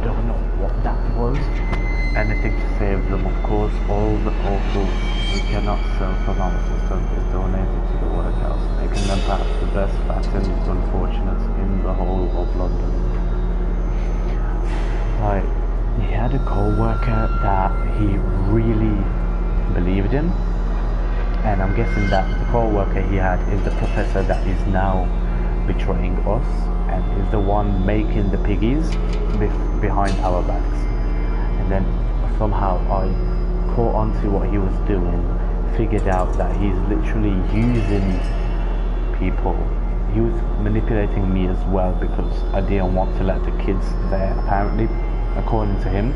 don't know what that was. Anything to save them, of course. All the offal we cannot sell from our system is donated to the workhouse, making them perhaps the best fattened unfortunates in the whole of London. Like, he had a co-worker that he really believed in, and I'm guessing that the co-worker he had is the professor that is now betraying us and is the one making the piggies behind our backs. And then somehow I caught on to what he was doing, figured out that he's literally using people. He was manipulating me as well because I didn't want to let the kids there, apparently, according to him.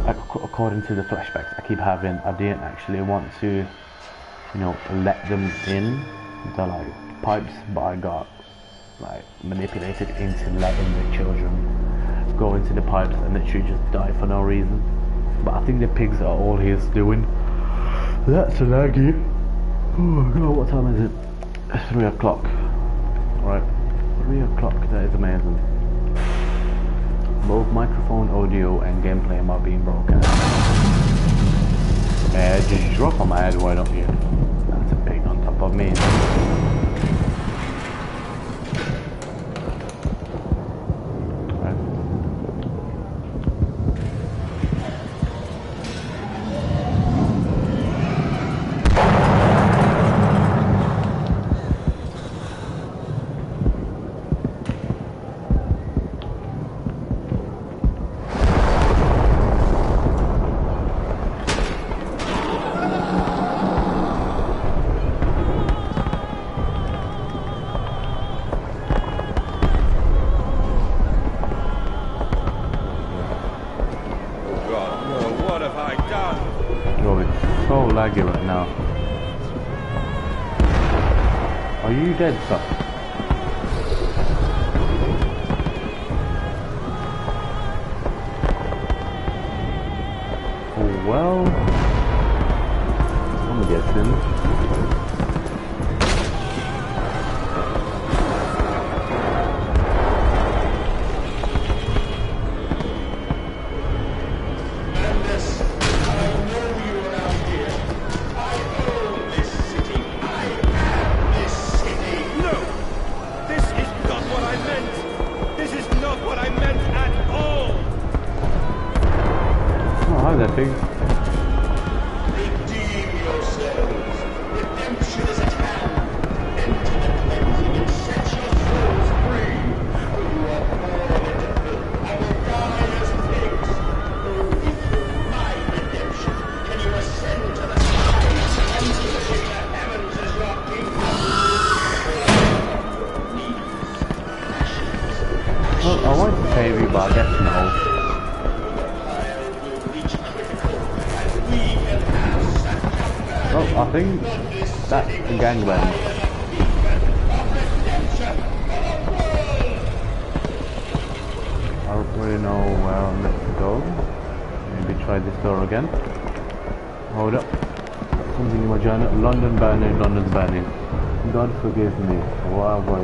According to the flashbacks I keep having, I didn't actually want to, you know, let them in the like pipes, but I got like manipulated into letting the children go into the pipes and literally just die for no reason. But I think the pigs are all he's doing. That's a laggy. Oh god, what time is it? 3 o'clock. Right, 3 o'clock, that is amazing. Both microphone, audio and gameplay are being broken. Just drop on my head, why don't you? That's a pig on top of me. Laggy right now. Are you dead, sir? Oh, well, I'm guessing. Thing. Redeem yourselves. Redemption is at hand. Enter the cleansing and set your souls free. For you are born into filth and will die as pigs. Only through my redemption can you ascend to the skies and worship the heavens as your kingdom. Well, I want to save you, but I guess no. Oh, I think that's the gangbang. I don't really know where I'm meant to go. Maybe try this door again. Hold up. Got something in my journal. London burning, London's burning. God forgive me. What have I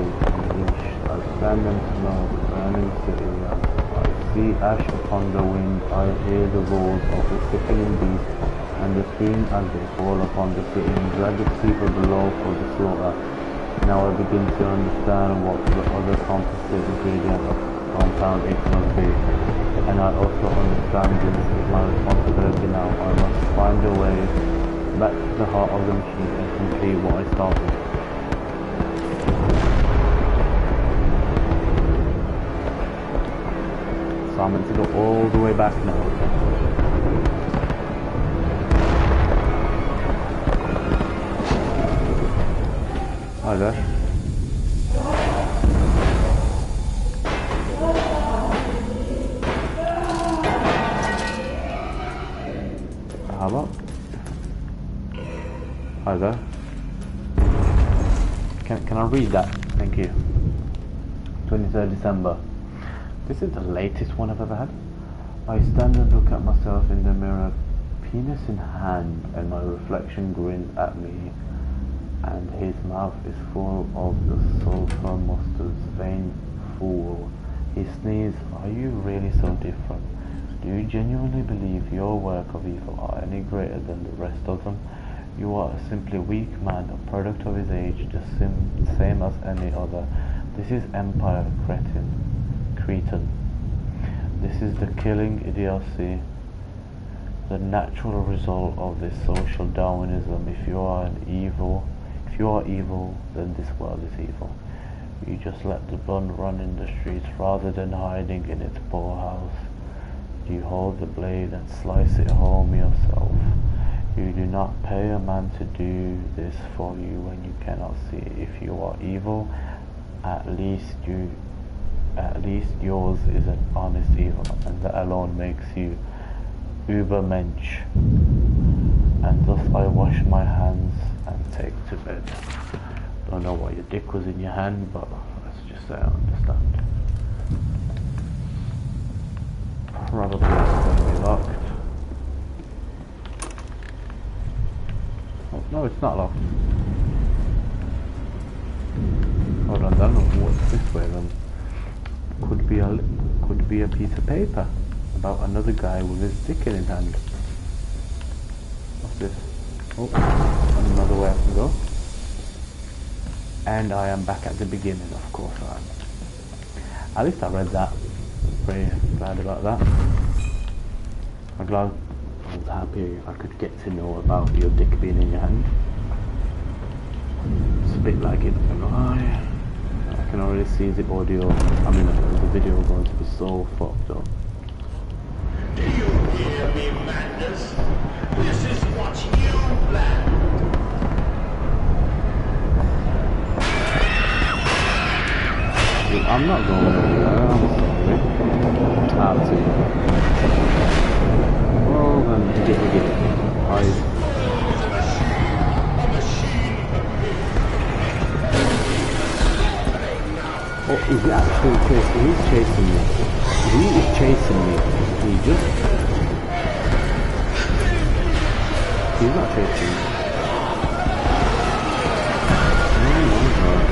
reached? I stand and smell the burning city. I see ash upon the wind. I hear the roars of the sickening beast and the scream as they fall upon the city and drag its people below for the slaughter. Now I begin to understand what the other composite ingredient of compound X must be, and I also understand this is my responsibility now. I must find a way back to the heart of the machine and complete what I started. So I'm meant to go all the way back now. Hi there. How about? Hi there. Can I read that? Thank you. 23rd December. This is the latest one I've ever had. I stand and look at myself in the mirror, penis in hand, and my reflection grins at me. And his mouth is full of the sulphur mustard's vain fool. He sneezed. Are you really so different? Do you genuinely believe your work of evil are any greater than the rest of them? You are a simply weak man, a product of his age, the same as any other. This is Empire Cretan. This is the killing idiocy, the natural result of this social Darwinism. If you are evil, then this world is evil. You just let the blood run in the streets rather than hiding in its poorhouse. You hold the blade and slice it home yourself. You do not pay a man to do this for you when you cannot see it. If you are evil, at least yours is an honest evil, and that alone makes you Übermensch. And thus I wash my hands and take to bed. Don't know why your dick was in your hand, but let's just say I understand. Probably it's going to be locked. Oh, no, it's not locked. Hold on, then what's this way then? Could be a piece of paper about another guy with his dick in his hand. What's this? Oh, another way I can go. And I am back at the beginning, of course I am. At least I read that. Pretty glad about that. I'm glad I was happy I could get to know about your dick being in your hand. It's a bit like it, I don't know. I can already see the audio, the video going to be so fucked up. Do you hear me, madness? This is what you planned. I'm not going anywhere, I'm sorry. I'll see you. Well then, get hide. Oh, is he actually chasing? He's chasing me. He is chasing me. He's not chasing me. Oh my god.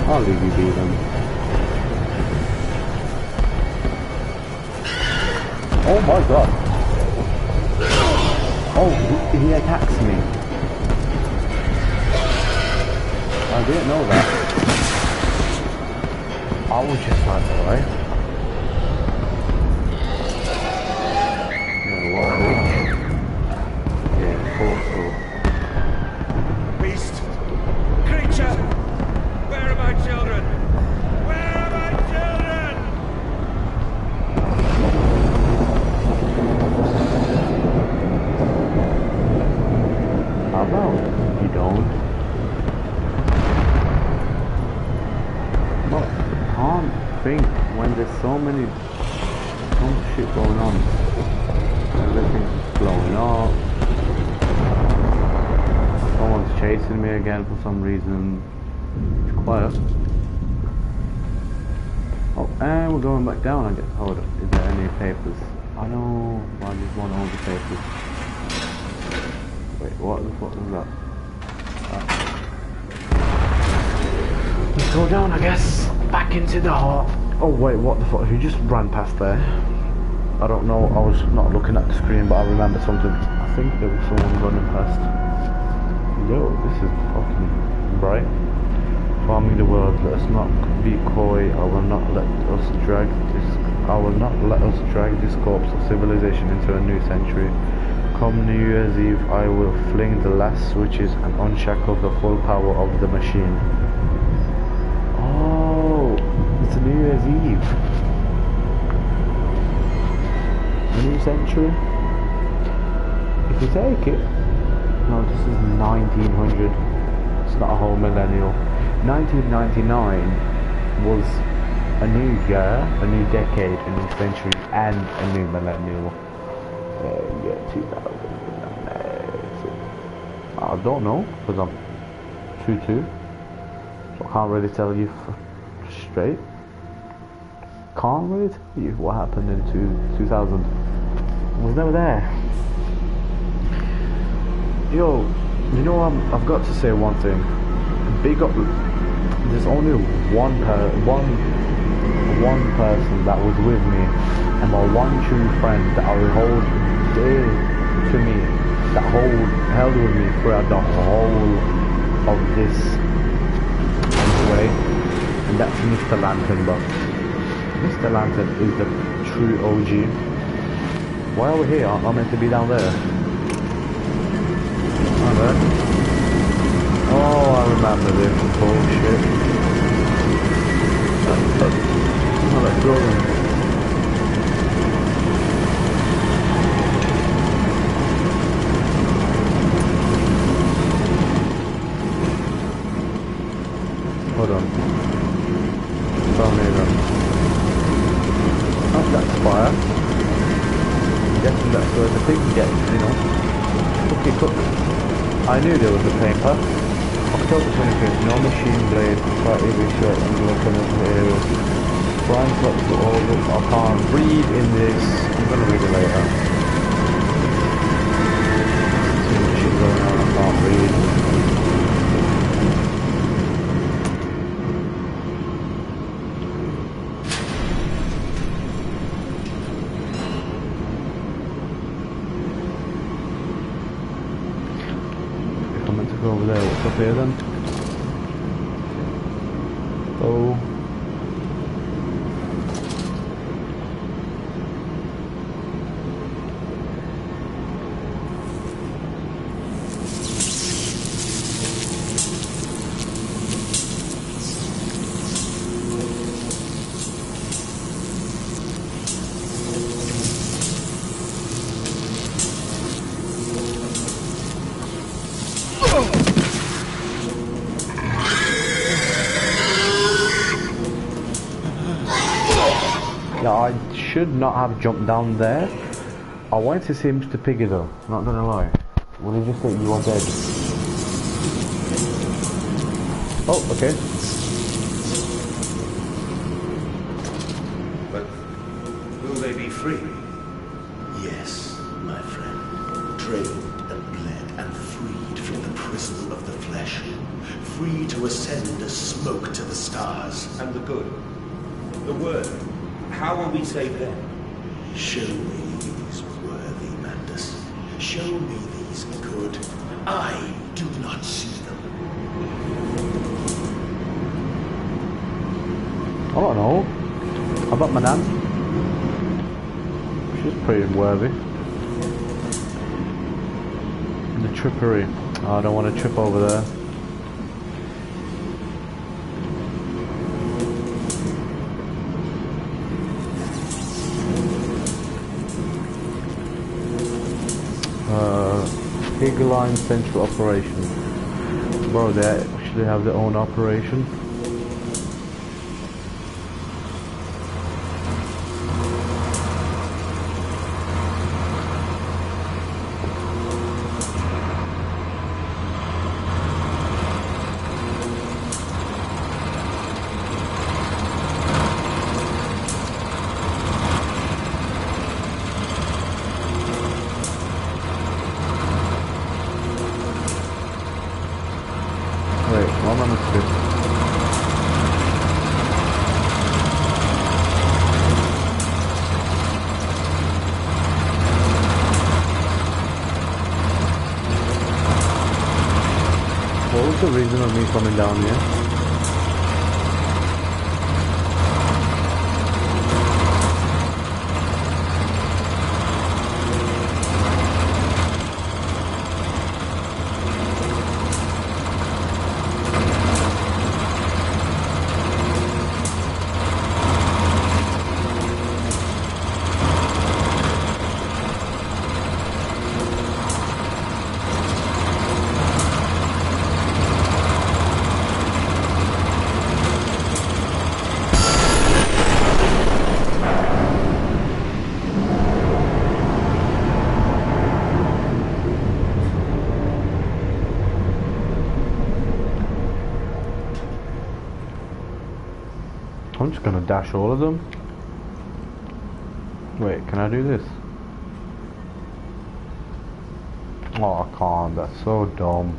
I'll leave you be then. Oh my god. Oh, he attacks me. I didn't know that. I was just like, alright. Yeah, what a bitch. Yeah, thought Beast! Creature! Where are my children? Where are my children? How about you don't? But I can't think when there's so much shit going on. Everything's blowing up. Someone's chasing me again for some reason. It's quiet. Oh, and we're going back down, I guess. Hold on, is there any papers? I know, I just want all the papers. Wait, what the fuck was that? Let's go down, I guess. Back into the heart. Oh wait, what the fuck? Who just ran past there? I don't know, I was not looking at the screen, but I remember something. I think there was someone running past. Yo, this is fucking bright. Farming the world, let us not be coy. I will not let us drag this corpse of civilization into a new century. Come New Year's Eve, I will fling the last switches and unshackle the full power of the machine. Oh, it's a New Year's Eve. A new century. If you take it, no, this is 1900. It's not a whole millennial. 1999 was a new year, a new decade, a new century, and a new millennial. Yeah, 2009. I don't know, because I'm 22. So I can't really tell you straight. Can't really tell you what happened in 2000. I was never there. Yo, you know, I've got to say one thing. Big up. There's only one person that was with me, and my one true friend that I will hold dear to me, that held with me throughout the whole of this way, and that's Mr. Lantern. But Mr. Lantern is the true OG. Why are we here? Aren't I meant to be down there? Oh, I remember this bullshit. Oh, let's go then. Hold on. Down here then. Oh, that's fire. I'm guessing that's where the thing gets, you know. Cookie cook. I knew there was a paper. October 25th, no machine blade, quite heavy shirt and looking at the areas. Brian touched the orbit. I can't read in this. I'm gonna read it later. Too much shit going on, I can't read. Over there, what's up here then? Oh. Yeah, I should not have jumped down there. I wanted to see Mr. Piggy though, not gonna lie. What did you say? You are dead. Oh, okay. But will they be free? Yes, my friend. Drained and bled and freed from the prison of the flesh. Free to ascend as smoke to the stars. And the good. The word. How will we save them? Show me these worthy, Mandus. Show me these good. I do not see them. I don't know. How about my nan? She's pretty worthy. The trippery. Oh, I don't want to trip over there. Pig Line Central Operations. Bro, they actually have their own operation. Wait, what am I meant to do? What was the reason of me coming down here? just gonna dash all of them. Wait, can I do this? Oh, I can't. That's so dumb.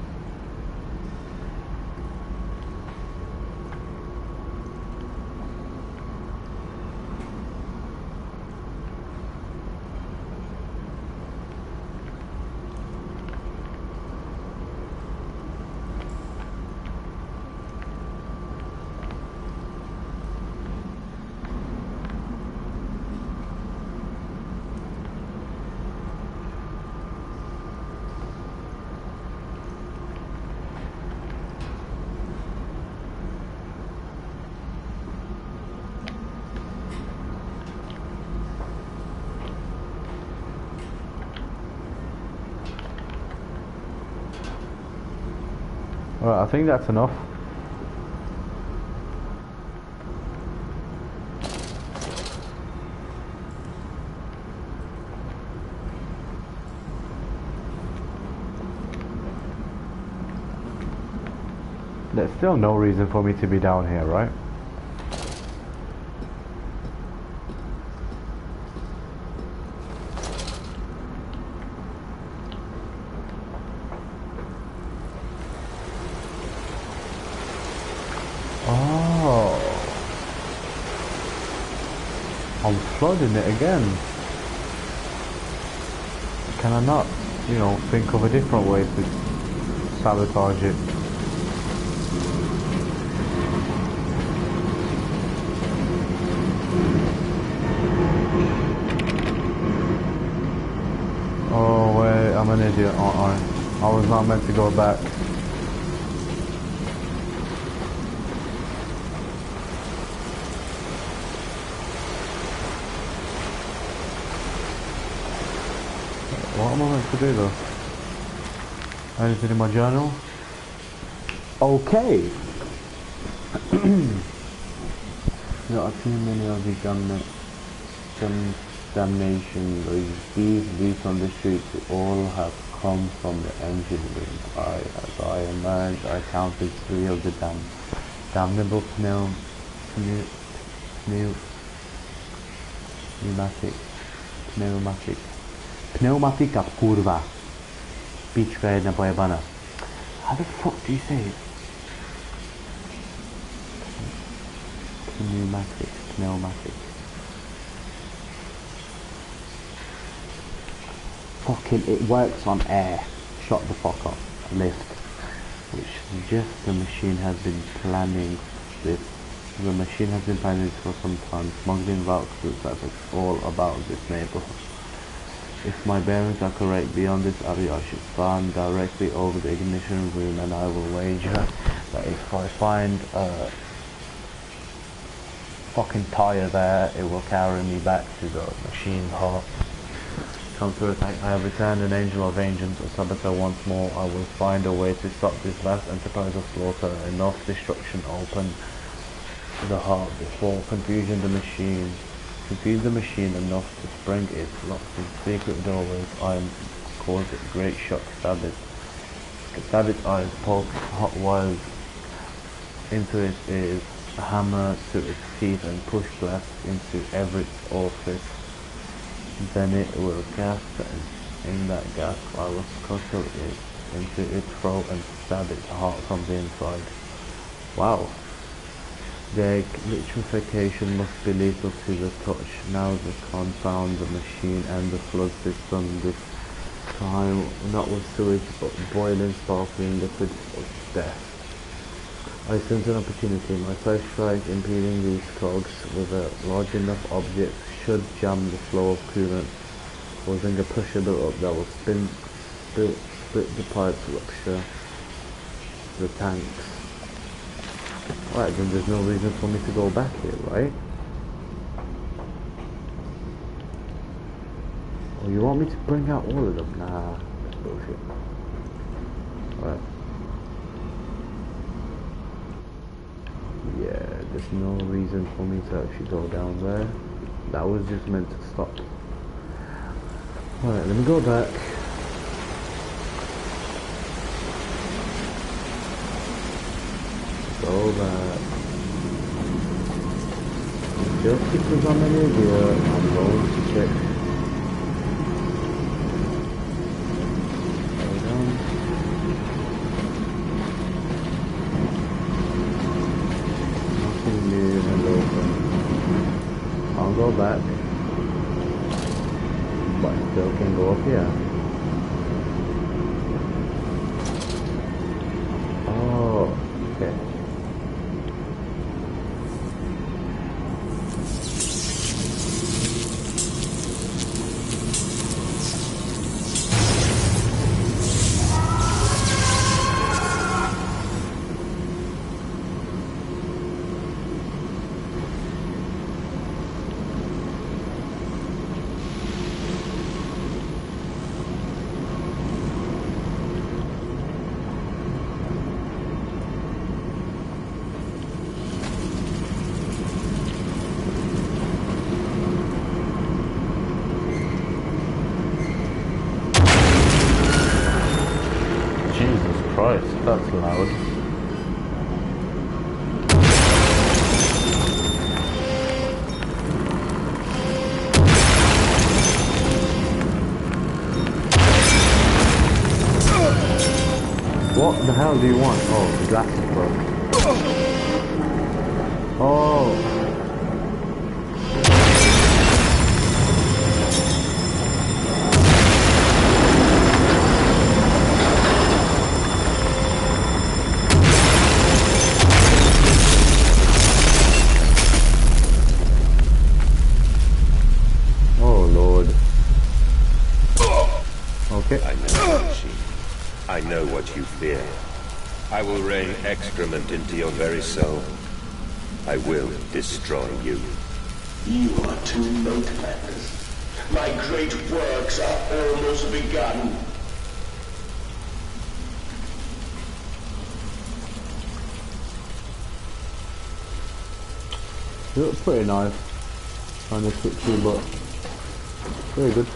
Alright, I think that's enough. There's still no reason for me to be down here, right? Oh, I'm flooding it again. Can I not, you know, think of a different way to sabotage it? Oh wait, I'm an idiot, aren't I? I was not meant to go back. What am I meant to do though? Anything in my journal? Okay. Not too many of these damnation. These beats on the streets all have come from the engine room. As I emerged, I counted 3 of the damnable pneumatica, kurwa. Piczka jedna pojebana. How the fuck do you say it? Pneumatic. Fucking, it works on air. Shut the fuck up. Lift. Which suggests the machine has been planning this. The machine has been planning this for some time. Smuggling vouchers, that's all about this neighborhood. If my bearings are correct, beyond this area I should stand directly over the ignition room, and I will wager that if I find a fucking tire there, it will carry me back to the machine heart. Counterattack. I have returned an angel of vengeance, a saboteur once more. I will find a way to stop this vast enterprise of slaughter. Enough destruction open the heart before confuse the machine enough to spring it, locked in secret doorways. I am caused a great shock. Stab its eyes, poke hot wires into its ears, hammer to its teeth, and push glass into every orifice. Then it will gasp, and in that gasp I will scuttle it into its throat and stab its heart from the inside. Wow. The electrification must be lethal to the touch. Now to confound the machine and the flood system, this time not with sewage but boiling sparkling liquid of death. I sense an opportunity. My first strike impeding these cogs with a large enough object should jam the flow of coolant, causing a pressure build-up that will split the pipes, rupture the tanks. Alright, then there's no reason for me to go back here, right? Oh, you want me to bring out all of them? Nah, that's bullshit. Alright. Yeah, there's no reason for me to actually go down there. That was just meant to stop. Alright, let me go back. Go back. just because I'm an idiot, I'm going to check. Hold on. Nothing new and open. I'll go back. But I still can go up here. Oh, okay. Christ, that's loud. What the hell do you want? Oh, the glass is broke. Oh. Okay. I know, machine. I know what you fear. I will rain excrement into your very soul. I will destroy you. You are too late, Atlas. My great works are almost begun. It looks pretty nice on the switchy, but very good.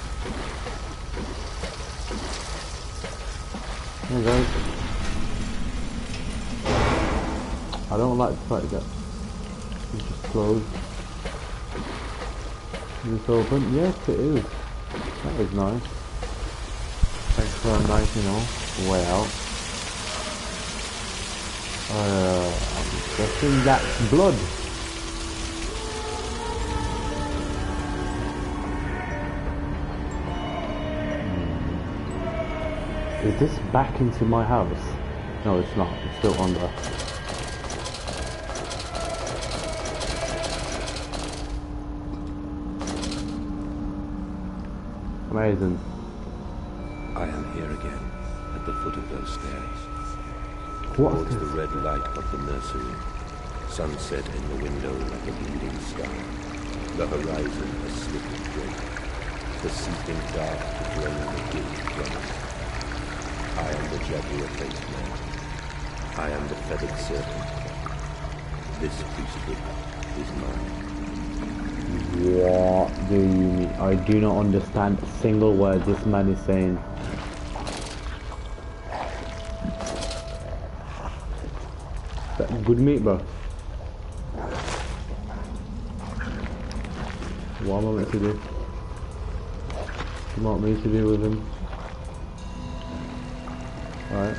Hey guys, I don't like the fact that it's just closed. Is this open? Yes, it is. That is nice. Thanks for a nice, way out. I'm guessing that's blood. Is this back into my house? No, it's not. It's still on there. Amazing. I am here again, at the foot of those stairs. What's Towards this? the red light of the nursery. Sunset in the window like a bleeding sky. The horizon a slippery drake. The seeping dark to drain the guilty promise. I am the jaguar-faced man. I am the feathered serpent. This priesthood is mine. What do you mean? I do not understand a single word this man is saying. Is that good meat, bro? What am I meant to do? What do you want me to do with him? Alright.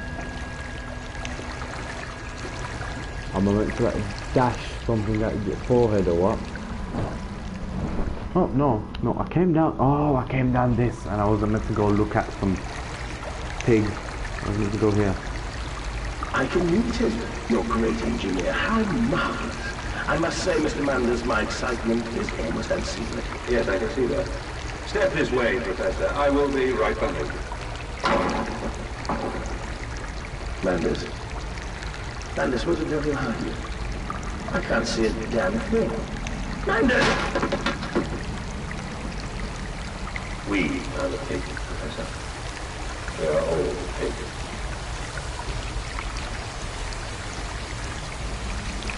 Am I meant to like dash something at your forehead or what? Oh, no, I came down, I came down this and I was meant to go look at some pig. I was meant to go here. I can meet him, your great engineer. How marvelous. I must say, Mr. Manders, my excitement is almost unseemly. Yes, I can see that. Step this way, Professor. I will be right behind you. Manders, what's the devil behind you? I can't see a damn thing. Manders! We are the pigs, Professor. They are all pigs.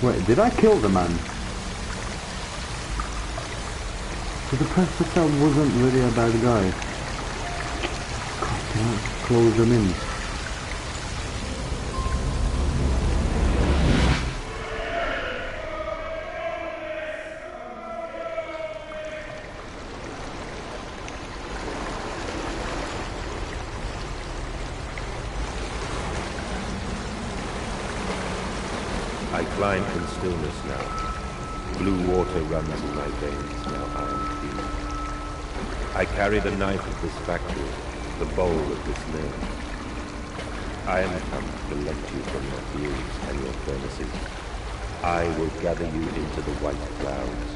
Wait, did I kill the man? Because the professor wasn't really a bad guy. God, can I close them in? recline in stillness now. Blue water runs in my veins, now I am clean. I carry the knife of this factory, the bowl of this mill. I am come to collect you from your fields and your furnaces. I will gather you into the white clouds.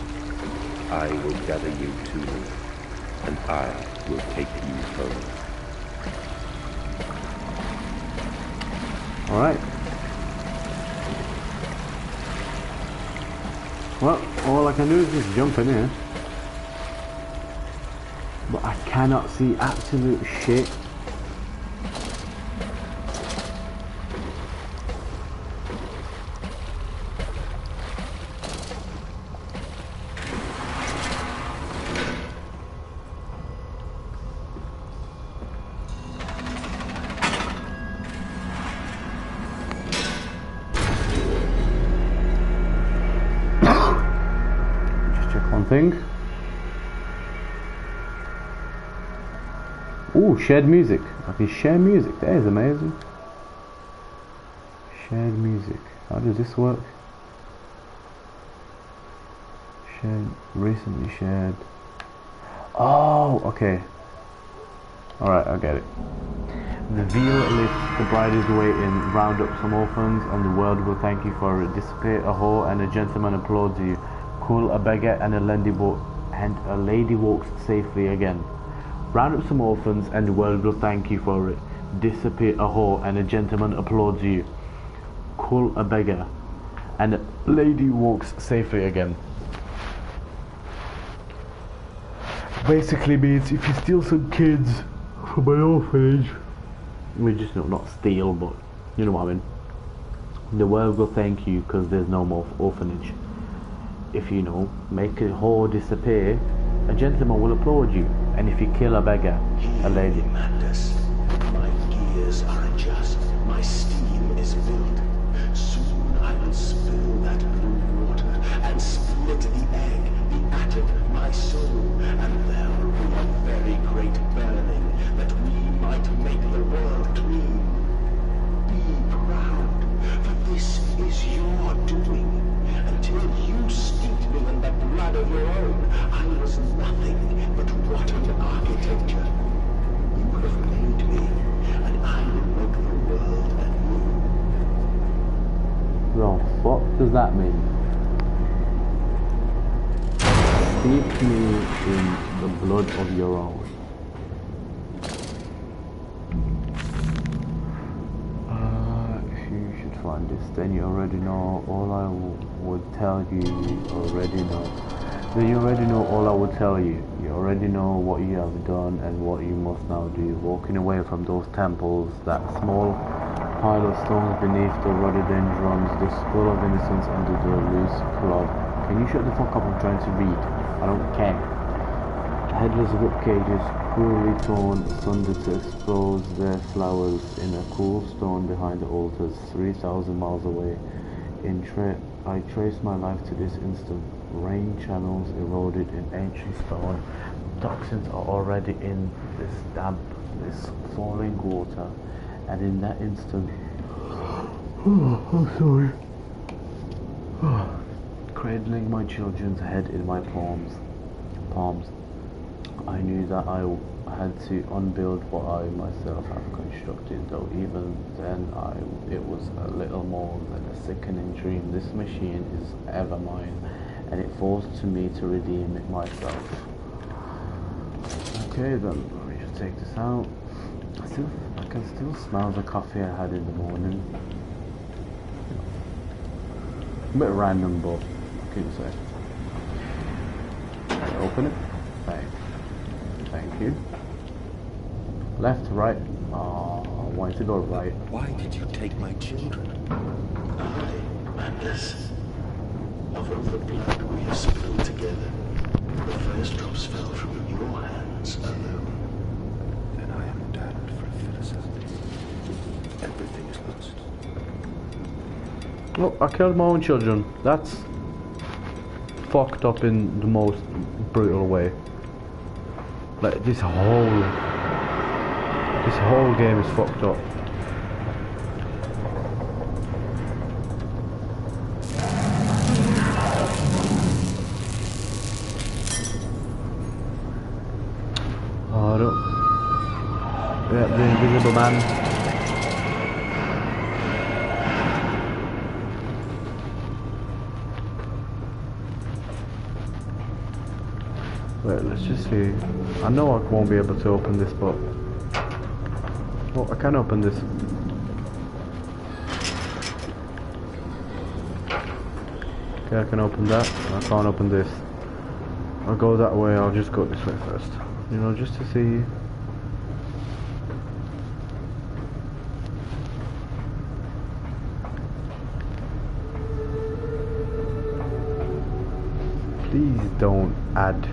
I will gather you to me, and I will take you home. Alright. Well, all I can do is just jump in here. But I cannot see absolute shit. Thing. Ooh, shared music. I can share music. That is amazing. Shared music. How does this work? Shared. Recently shared. Oh, okay. Alright, I get it. The veal lifts the bride is waiting. Round up some orphans, and the world will thank you for it. Dissipate a whore, and a gentleman applauds you. Cool a beggar, and a lady walks safely again. Round up some orphans, and the world will thank you for it. Dissipate a whore, and a gentleman applauds you. Cool a beggar, and a lady walks safely again. Basically means if you steal some kids from an orphanage, we just not steal, but you know what I mean. The world will thank you because there's no more orphanage. If you know, make a whore disappear, a gentleman will applaud you. And if you kill a beggar, a lady. Madness. My gears are adjust. My steam is built. Soon I will spill that blue water and split the egg, the atom, my soul, and there will be a very great burning that we might make the world clean. Be proud, for this is your doing. Until you steeped me in the blood of your own, I was nothing but rotten architecture. You have made me, and I will make the world anew. Well, what does that mean? Steep me in the blood of your own. If you should find this, then you already know all I would tell you. You already know. Then you already know all I would tell you. You already know what you have done and what you must now do. Walking away from those temples, that small pile of stones beneath the rhododendrons, the skull of innocence under the loose clod. Can you shut the fuck up? I'm trying to read. I don't care. Headless rib cages, cruelly torn asunder to expose their flowers in a cool stone behind the altars, 3,000 miles away. I trace my life to this instant. Rain channels eroded in ancient stone. Toxins are already in this damp, this falling water, and in that instant, I'm sorry. Cradling my children's head in my palms, I knew that I had to unbuild what I myself have constructed, though even then it was a little more than a sickening dream. This machine is ever mine, and it falls to me to redeem it myself. Okay then, let me just take this out. I can still smell the coffee I had in the morning. A bit random, but what can you say? Open it. Thank you. Left, right. Oh, I wanted to go right. Why did you take my children? Madness. Of all the blood we have spilled together, the first drops fell from your hands alone. Then I am damned for a philosophy. Everything is lost. Oh, I killed my own children. That's fucked up in the most brutal way. Like this whole game is fucked up. Hold up. Yeah, the invisible man. Wait, let's just see. I know I won't be able to open this, but... Oh, I can open this. Okay, I can open that. I can't open this. I'll go that way, I'll just go this way first. You know, just to see... Please don't add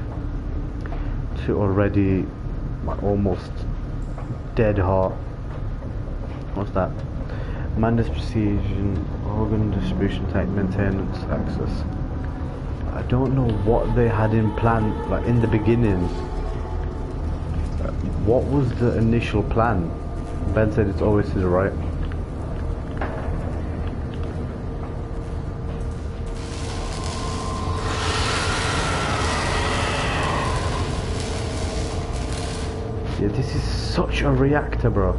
to already my almost dead heart. What's that? Amanda's precision, organ distribution tank maintenance access. I don't know what they had in plan, like in the beginning. What was the initial plan? Ben said it's always to the right. Yeah, this is such a reactor, bro.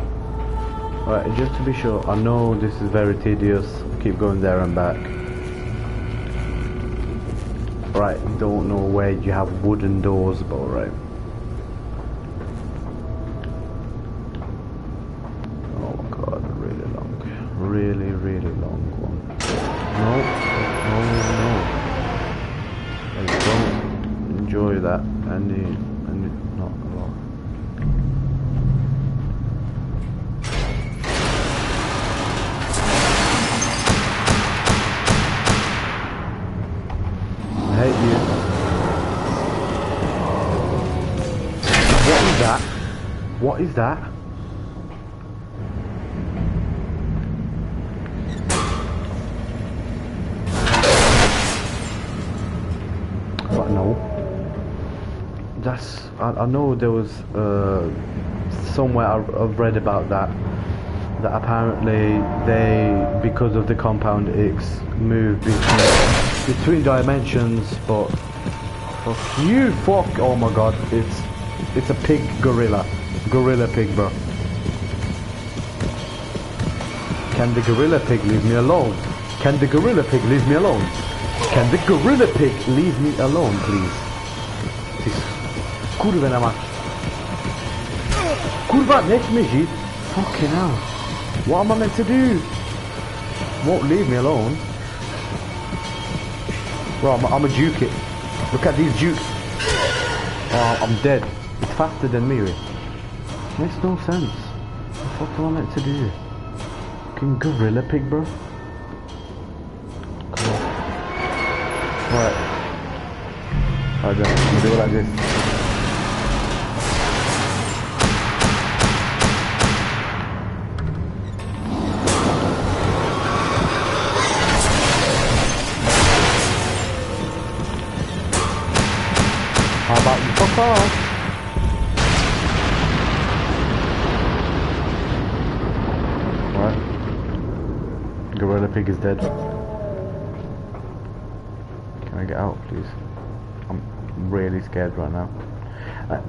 Alright, just to be sure, I know this is very tedious. Keep going there and back. Right, don't know where you have wooden doors, but alright. Oh god, really long. Really, really long one. No, no, no. I don't enjoy that any not a lot. I hate you. What is that? What is that? What? No. That's... I know there was somewhere I've read about that apparently they, because of the compound X, move between dimensions, but fuck you, fuck, oh my god, it's a pig gorilla pig, bro. Can the gorilla pig leave me alone? Can the gorilla pig leave me alone? Can the gorilla pig leave me alone, please? Kurwa na mać. Kurwa, next me, G. Fucking hell. What am I meant to do? Won't leave me alone. Bro, I'm a juke it. Look at these jukes. Oh, I'm dead. It's faster than me, really. Makes no sense. What the fuck am I meant to do? Fucking gorilla pig, bro. Come on. Alright. Alright then, I'm gonna do it like this. How about you fuck off? Right. Gorilla pig is dead. Can I get out, please? I'm really scared right now.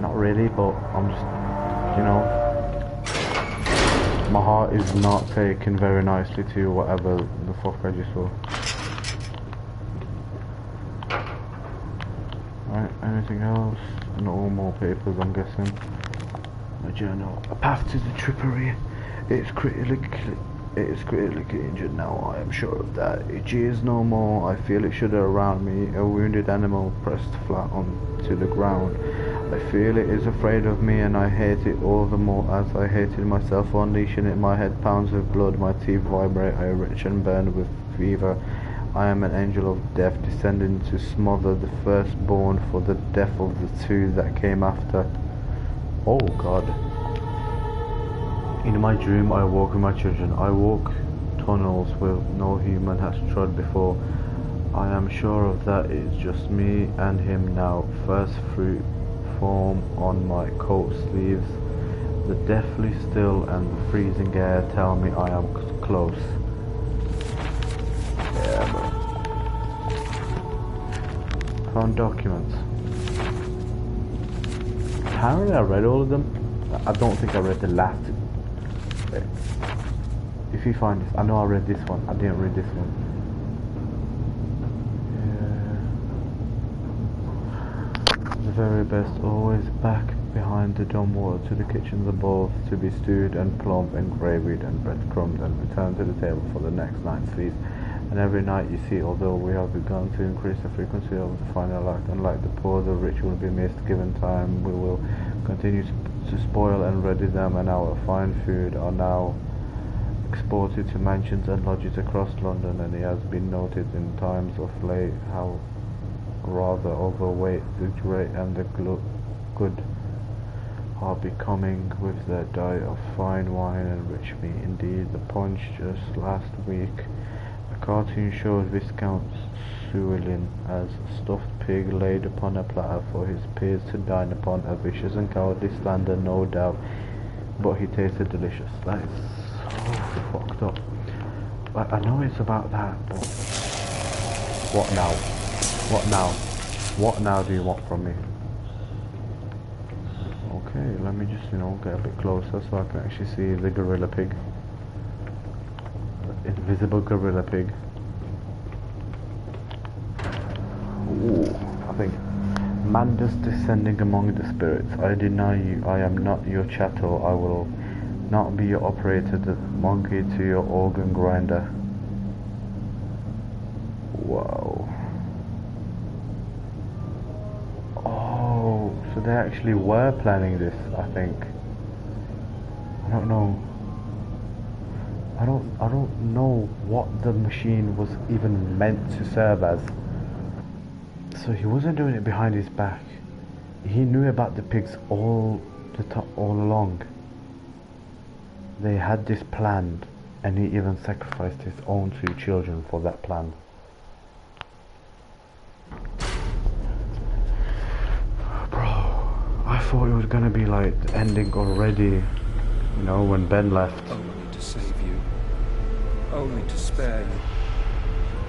Not really, but I'm just, you know, my heart is not taken very nicely to whatever the fuck I just saw. Right, anything else? No more papers, I'm guessing. My journal. A path to the trippery. It's critically injured now, I am sure of that. It is no more. I feel it shudder around me. A wounded animal pressed flat onto the ground. I feel it is afraid of me, and I hate it all the more as I hated myself. Unleashing it, my head pounds with blood, my teeth vibrate, I retch and burn with fever. I am an angel of death, descending to smother the firstborn for the death of the two that came after. Oh God. In my dream I walk with my children. I walk tunnels where no human has trod before. I am sure of that. It's just me and him now. First fruit form on my coat sleeves. The deathly still and the freezing air tell me I am close. Yeah, bro. Found documents. apparently I read all of them. I don't think I read the last. Wait. If you find this, I know I read this one. I didn't read this one. The very best, always back behind the dumb water to the kitchens above, to be stewed and plump and gravied and breadcrumbed and returned to the table for the next night's feast. And every night you see, although we have begun to increase the frequency of the final act, unlike the poor, the rich will be missed. Given time, we will continue to spoil and ready them, and our fine food are now exported to mansions and lodges across London, and it has been noted in times of late how rather overweight the great and the good are becoming with their diet of fine wine and rich meat. Indeed, the punch just last week, a cartoon showed Viscount Suellin as a stuffed pig laid upon a platter for his peers to dine upon. A vicious and cowardly slander, no doubt, but he tasted delicious. That is so fucked up. I know it's about that, but what now? What now? What now do you want from me? Okay, let me just, get a bit closer so I can actually see the gorilla pig. The invisible gorilla pig. Ooh, I think Manda's descending among the spirits. I deny you. I am not your chattel. I will not be your operator, the monkey to your organ grinder. Wow. Oh, so they actually were planning this, I think. I don't know. I don't know what the machine was even meant to serve as. So he wasn't doing it behind his back. He knew about the pigs all along. They had this planned, and he even sacrificed his own 2 children for that plan. Bro, I thought it was gonna be like the ending already, when Ben left. Only to save you. Only to spare you.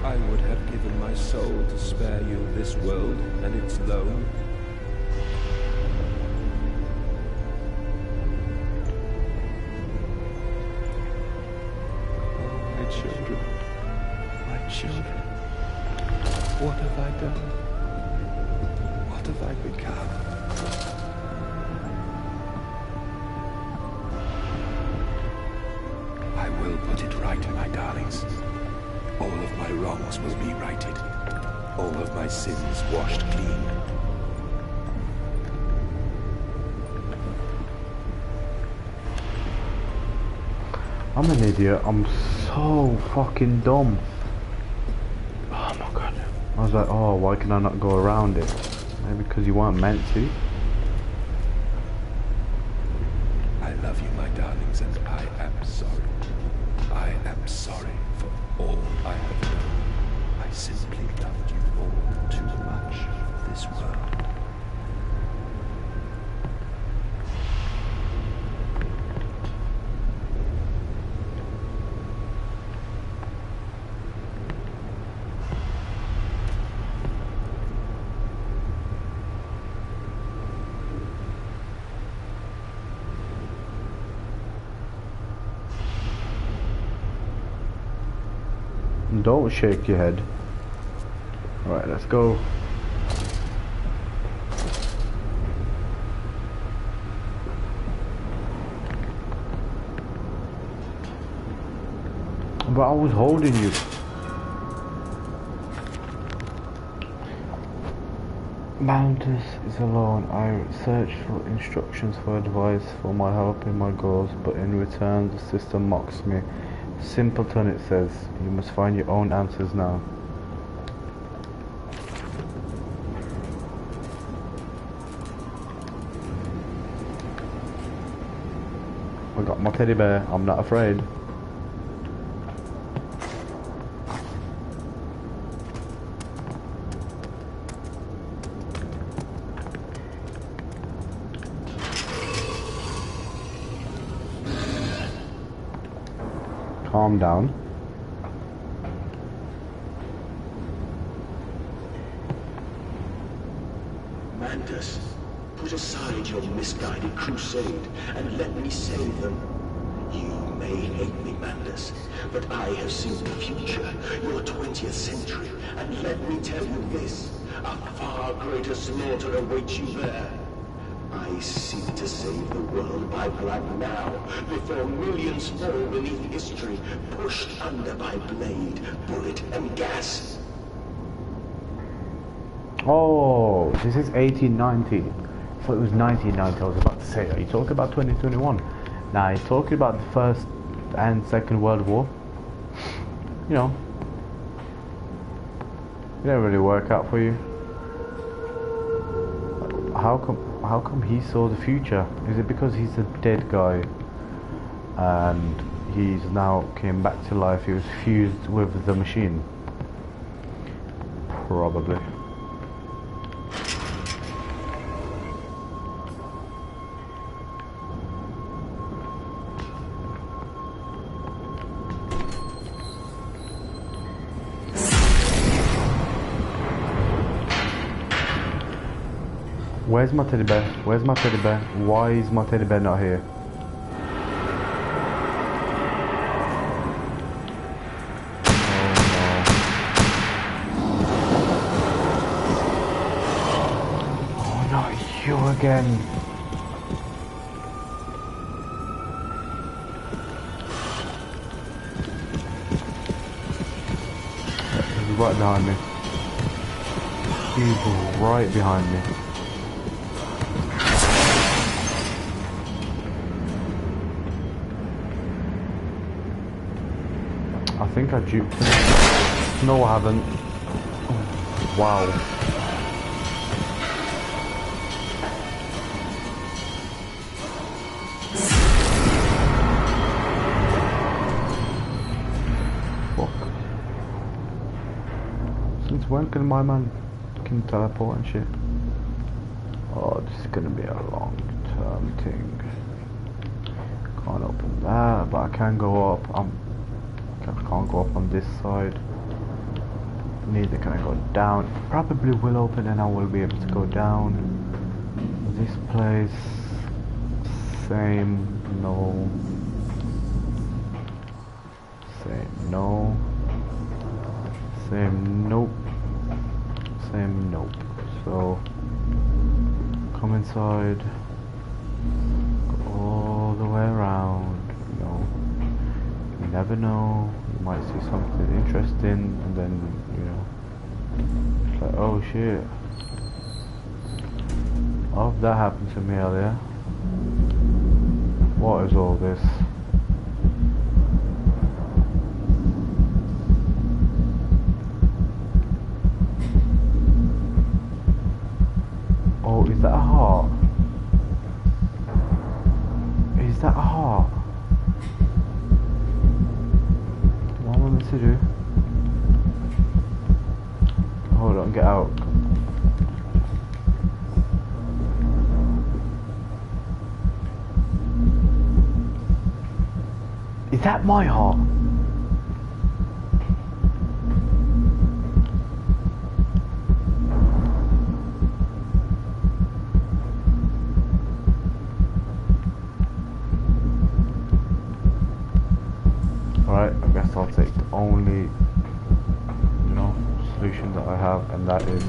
I would have given my soul to spare you this world and its loan. Children, my children, what have I done? What have I become? I will put it right, my darlings. All of my wrongs will be righted. All of my sins washed clean. I'm an idiot. I'm so fucking dumb. Oh my god. I was like, oh, why can I not go around it? Maybe because you weren't meant to. I love you, my darlings, and I am sorry. I am sorry for all I have done. I simply loved you all too much for this world. Don't shake your head. Alright, let's go. But I was holding you. Mountus is alone. I search for instructions for advice for my help in my goals, but in return the system mocks me. Simpleton, it says. You must find your own answers now. I got my teddy bear. I'm not afraid. Calm down. Mandas, put aside aside your misguided crusade and let me save them. You may hate me, Mandus, but I have seen the future, your 20th century, and let me tell you this, a far greater slaughter awaits you there. I seek to save the world by blood now, before millions fall beneath history, pushed under by blade, bullet, and gas. Oh, this is 1890. I thought it was 1990. I was about to say, are you talking about 2021? Now, you're talking about the First and Second World War. You know, it didn't really work out for you. How come he saw the future? Is it because he's a dead guy and he's now came back to life? He was fused with the machine. Probably. Where's my teddy bear? Where's my teddy bear? Why is my teddy bear not here? Oh no. Oh, not you again. He's right behind me. He's right behind me. I think I duped him. No, I haven't. Oh, wow. Fuck. Since when can my man teleport and shit? Oh, this is gonna be a long-term thing. Can't open that, but I can go up. I can't go up on this side. Neither can I go down. Probably will open and I will be able to go down. This place, same, no. Same, no. Same, nope. Same, nope. So, come inside. Go all the way around. No. You never know. You might see something interesting and then, you know, it's like, oh shit. Oh, that happened to me earlier. What is all this? Oh, is that a heart? Is that a heart? What am I meant to do? Hold on, get out. Is that my heart? Alright, I guess I'll take the only, you know, solution that I have, and that is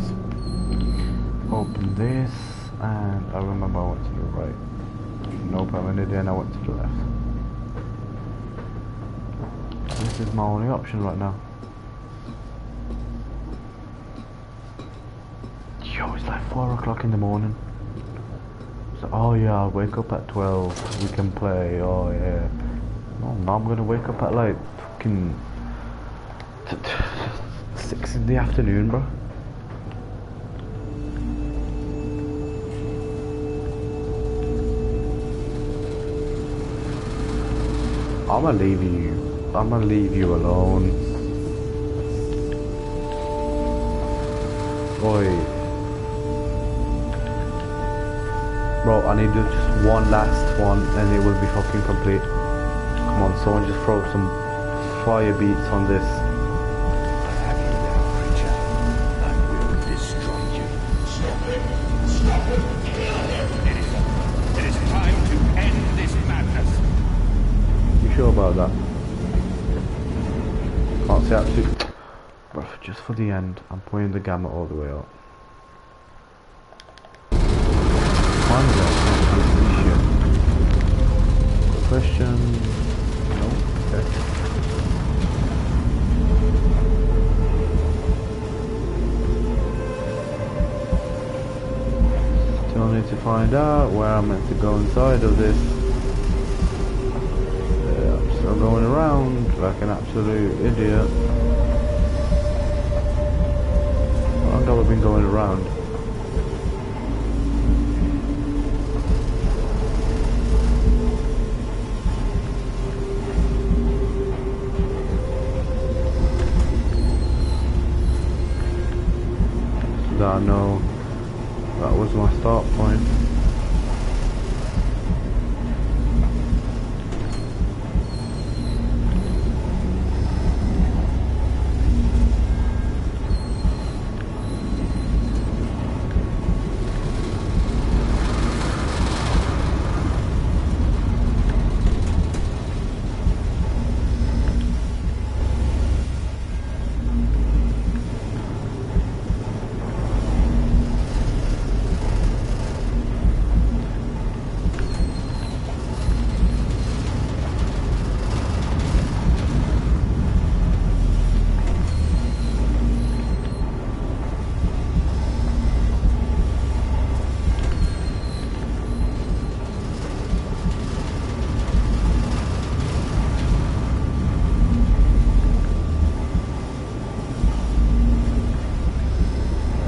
open this, and I remember I went to the right. Nope, I went in and I went to the left. This is my only option right now. Yo, it's like 4 o'clock in the morning. So, oh yeah, I'll wake up at 12. We can play. Oh yeah. No, now I'm gonna wake up at like fucking 6 in the afternoon, bro. I'ma leave you alone. Oi. Bro, I need just one last one and it will be fucking complete. Come on, someone just throw some fire beats on this. I have you now, creature. I will destroy you. Stop him! Stop him! Kill him! It is about that. Can't say absolutely. But just for the end, I'm putting the gamma all the way up. Finally, I can't do question. No. Okay. Still need to find out where I'm meant to go inside of this. I'm still going around like an absolute idiot. How long have I been going around? So that I know that was my start point.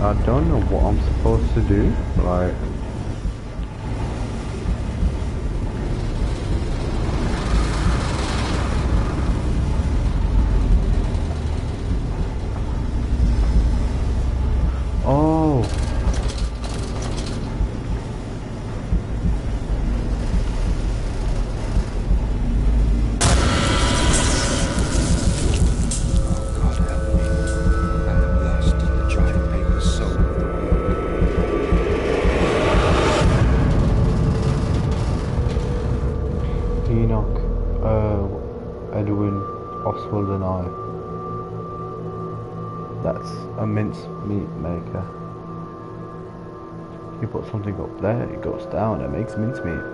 I don't know what I'm supposed to do, like... Oh! God help me. I am lost in the dry paper soul of the world. Enoch, Edwin, Oswald and I. That's a mincemeat maker. You put something up there, it goes down, it makes mincemeat.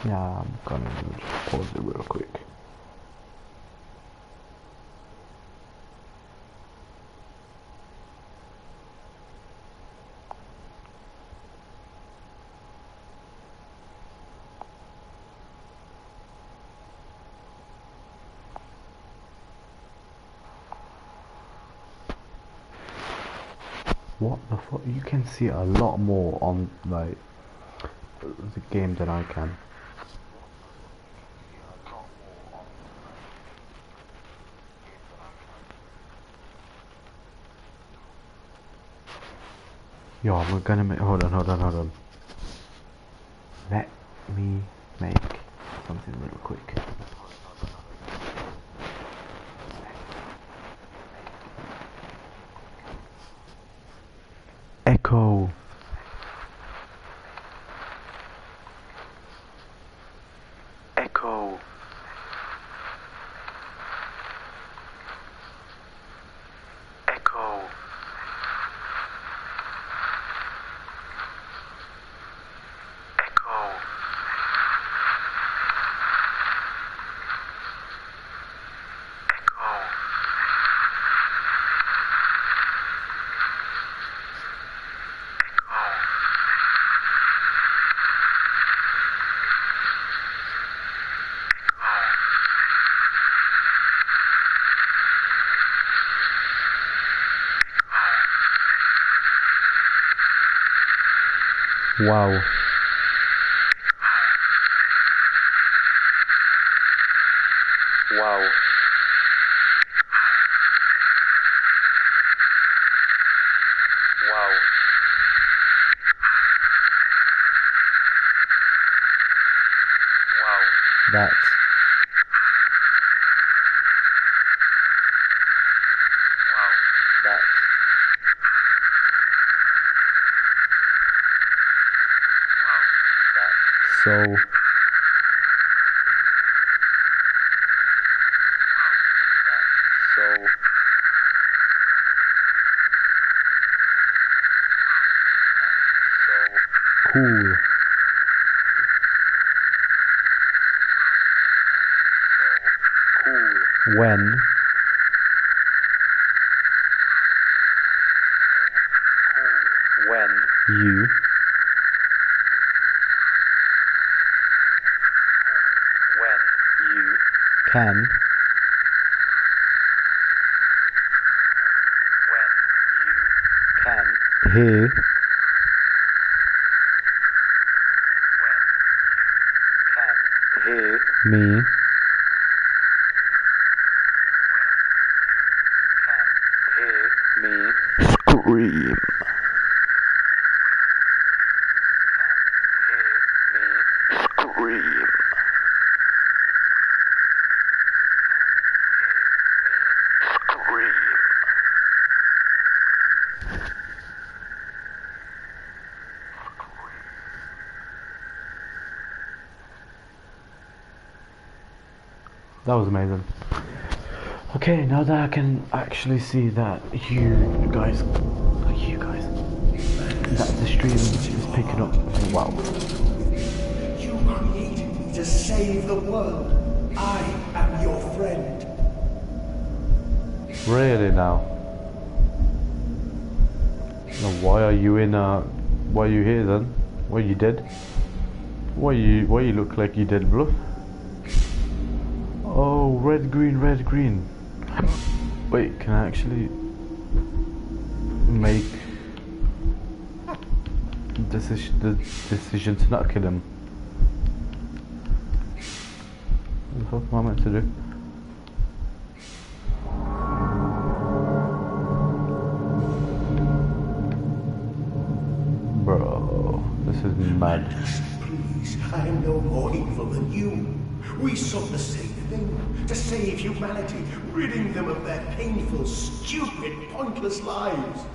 Yeah, I'm gonna just pause it real quick. What the fuck? You can see a lot more on like the game than I can. Yo, we're gonna make. Hold on. Let me make something real quick. Echo. Echo. Echo. Echo. Echo. Wow. Wow. Wow. Wow. That's wow. That's wow. That's so wow. That's so cool. When you can hear me scream. Scream. Scream. That was amazing. Okay, now that I can actually see that you guys, that the stream is picking up. Wow. You created me to save the world. I am your friend. Really now? Now why are you why are you here then? Why you dead? Why you look like you dead, bro? Oh, red, green. Wait, can I actually make the decision to not kill him? What am I meant to do? Bro, this is mad. Please, I am no more evil than you. We sought the same thing, to save humanity, ridding them of their painful, stupid, pointless lives.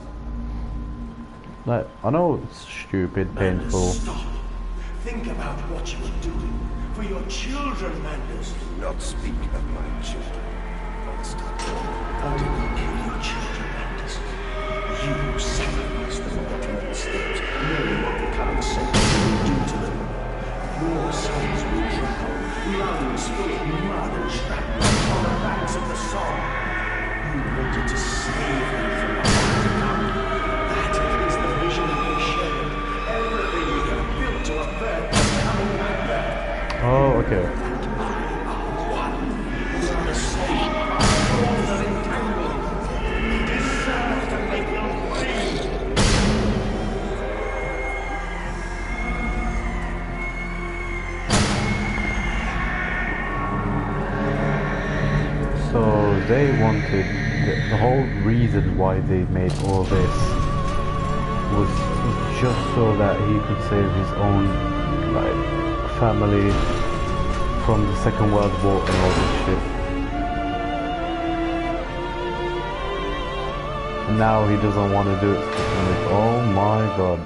Like, I know it's stupid, painful. Stop. Think about what you are doing for your children, Mandus. Do not speak of my children, monster. I did not kill your children, Mandus. You sacrificed them on the temple steps, knowing what the Council will do to them. Your sons will drown, lungs full of mud and shrapnel on the banks of the Somme. You wanted to save them from what was to come. That is the vision they shared. Everything we have built to avert is coming back there. Oh, okay. One is on the same path, all are entangled. Deserve to make them free. So they wanted, the whole reason why they made all this was just so that he could save his own, like, family from the Second World War and all this shit. And now he doesn't want to do it. And like, oh my god.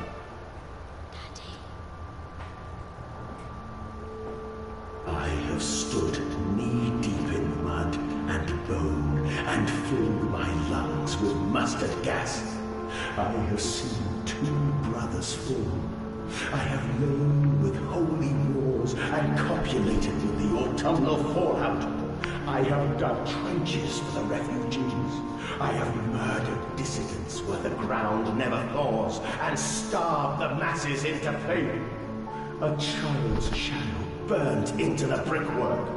I have stood knee-deep in mud and bone and filled my lungs with mustard gas. I have seen 2 brothers fall. I have lain with holy wars and copulated with the autumnal fallout. I have dug trenches for the refugees. I have murdered dissidents where the ground never thaws and starved the masses into pain. A child's shadow burnt into the brickwork.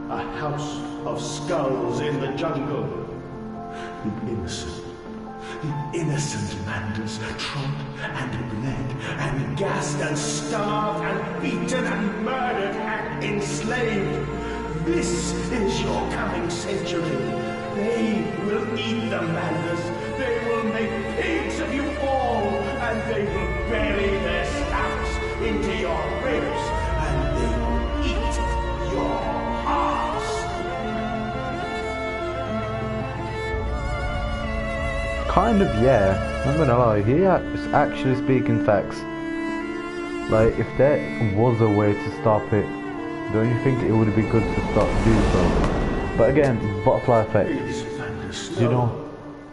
A house of skulls in the jungle. The innocent, The innocent Manders trod and bled and gassed and starved and beaten and murdered and enslaved. This is your coming century. They will eat the Manders. They will make pigs of you all, and they will bury their snouts into your ribs, and they will eat your hearts. Kind of, yeah. I'm gonna lie. He is actually speaking facts. Like, if there was a way to stop it, don't you think it would be good to start doing so? But again, butterfly effect. Do you know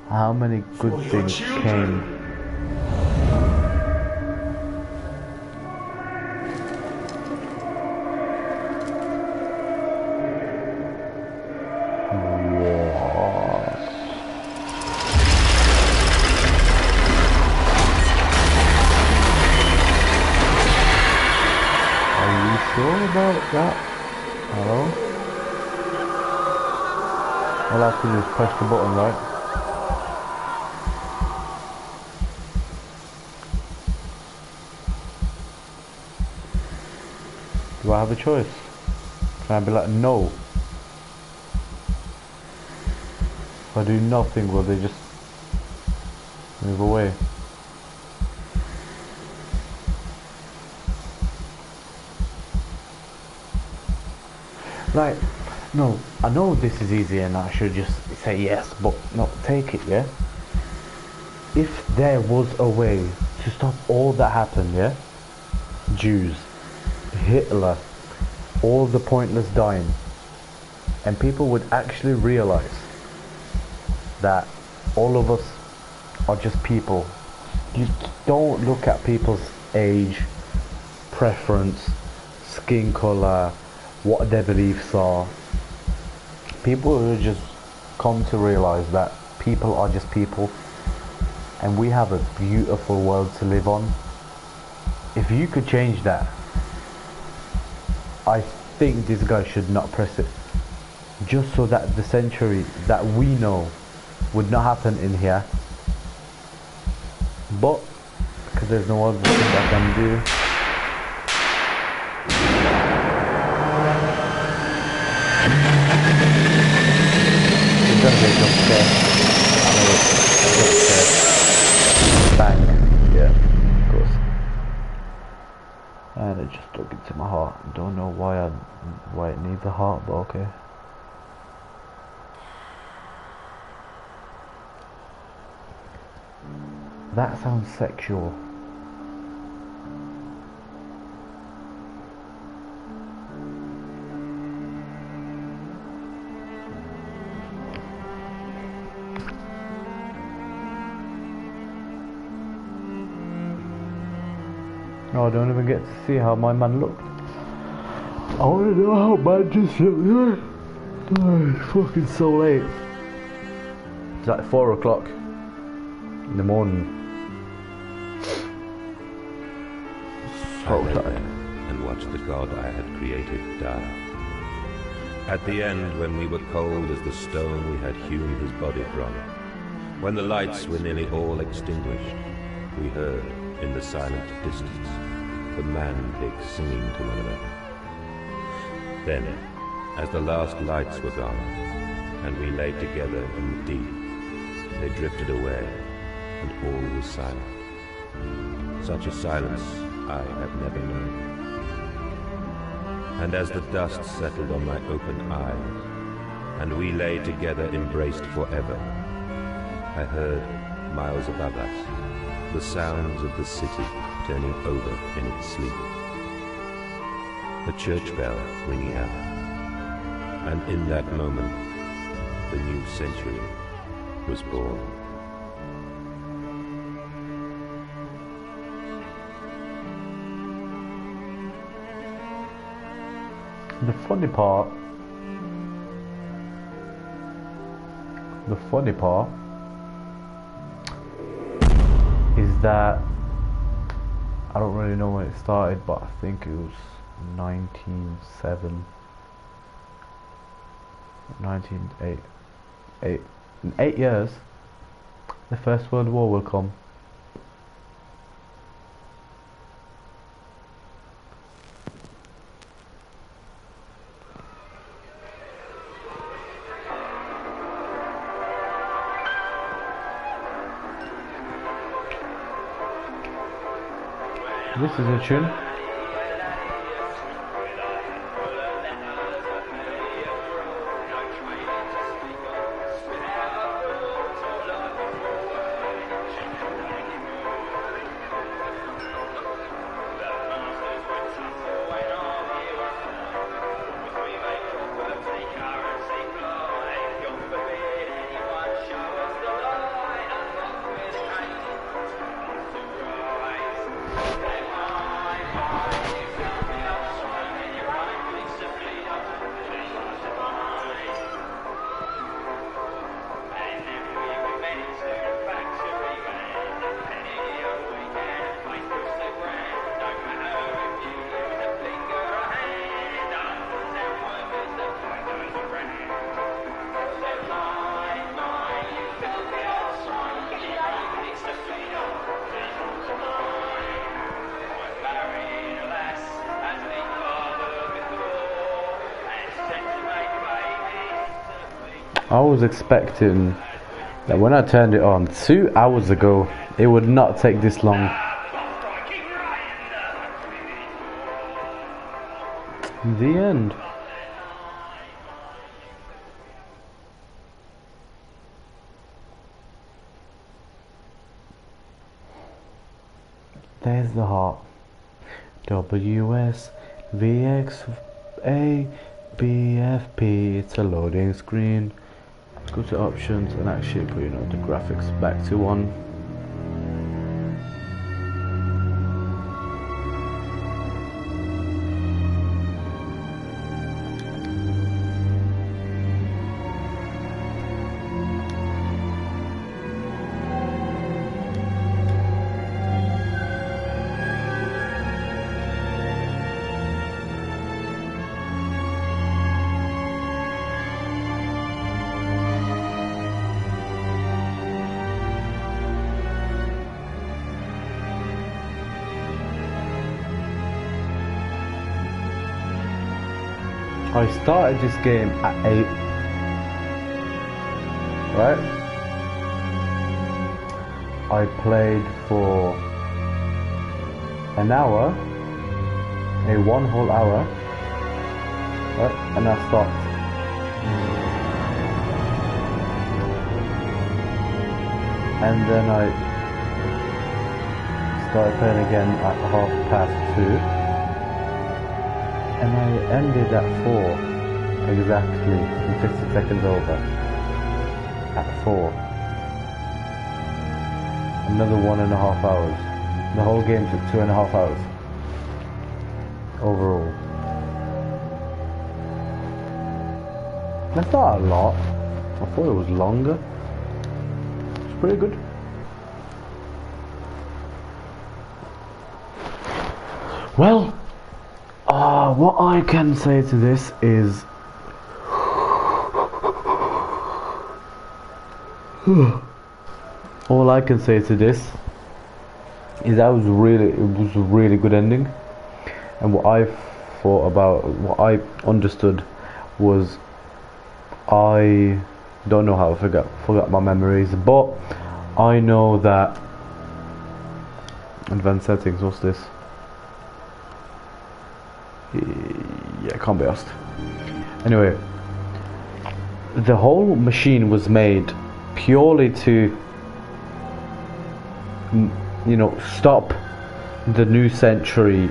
how many good things came? About that? Hello? All I have to do is press the button, right? Do I have a choice? Can I be like, no? If I do nothing, will they just move away? Like, no, I know this is easy and I should just say yes, but no, take it, yeah? If there was a way to stop all that happened, yeah? Jews, Hitler, all the pointless dying, and people would actually realize that all of us are just people. You don't look at people's age, preference, skin color, what their beliefs are. People who just come to realize that people are just people and we have a beautiful world to live on. If you could change that, I think this guy should not press it, just so that the century that we know would not happen in here. But because there's no other thing I can do. Bang. Yeah, of course. And it just dug into my heart. Don't know why it needs a heart, but okay. That sounds sexual. No, I don't even get to see how my man looked. I want to know how man just looked. Oh, it's fucking so late. It's like 4 o'clock in the morning. I lay there and watched the god I had created die. At the end, when we were cold as the stone we had hewn his body from, when the lights were nearly all extinguished, we heard, in the silent distance, the man-pigs singing to one another. Then, as the last lights were gone, and we lay together in the deep, they drifted away, and all was silent. Such a silence I have never known. And as the dust settled on my open eyes, and we lay together embraced forever, I heard, miles above us, the sounds of the city turning over in its sleep. The church bell ringing out, and in that moment, the new century was born. The funny part is that I don't really know when it started, but I think it was 1908. In 8 years, the First World War will come. This is a tune. I was expecting that when I turned it on 2 hours ago, it would not take this long. The end. There's the heart. WS VXA BFP. It's a loading screen. Go to options and actually put the graphics back to 1. I started this game at 8, right? I played for an hour, one whole hour, right? And I stopped. And then I started playing again at 2:30. And I ended at 4, exactly, and 50 seconds over, at 4. Another 1.5 hours. The whole game took 2.5 hours, overall. That's not a lot. I thought it was longer. It's pretty good. Well, what I can say to this is all I can say to this is that it was a really good ending, and what I thought about, what I understood was, I don't know how I forgot my memories, but I know that advanced settings, what's this? Yeah, can't be asked. Anyway, the whole machine was made purely to, stop the new century,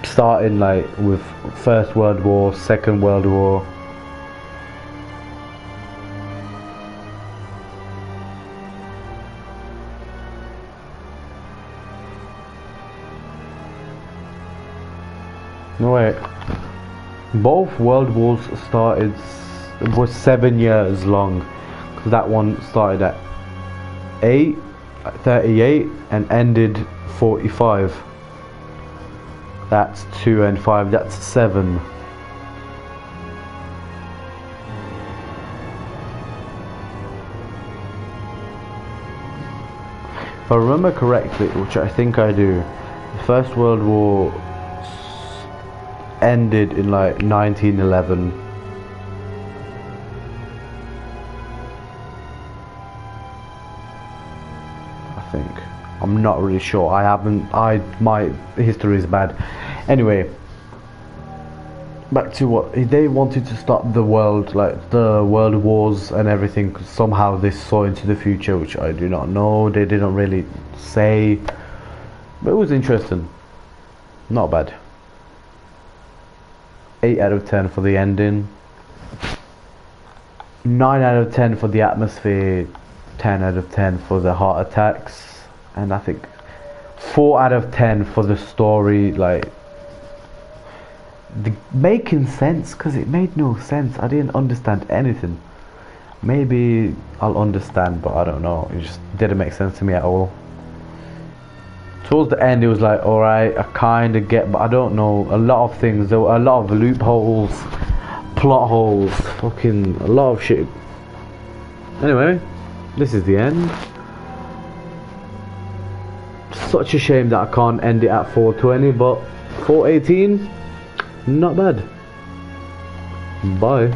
starting like with First World War, Second World War. No wait, both world wars was 7 years long, because that one started at 38 and ended 45. That's 2 and 5, that's 7. If I remember correctly, which I think I do, the First World War ended in like 1911. I think. I'm not really sure. My history is bad. Anyway, back to what they wanted to stop the world, like the world wars and everything. Somehow they saw into the future, which I do not know. They didn't really say, but it was interesting. Not bad. 8 out of 10 for the ending. 9 out of 10 for the atmosphere. 10 out of 10 for the heart attacks, and I think 4 out of 10 for the story, like making sense, because it made no sense. I didn't understand anything. Maybe I'll understand, but I don't know. It just didn't make sense to me at all. Towards the end it was like, alright, I kinda get, but I don't know. A lot of things, there were a lot of loopholes, plot holes, fucking a lot of shit. Anyway, this is the end. Such a shame that I can't end it at 420, but 418, not bad. Bye.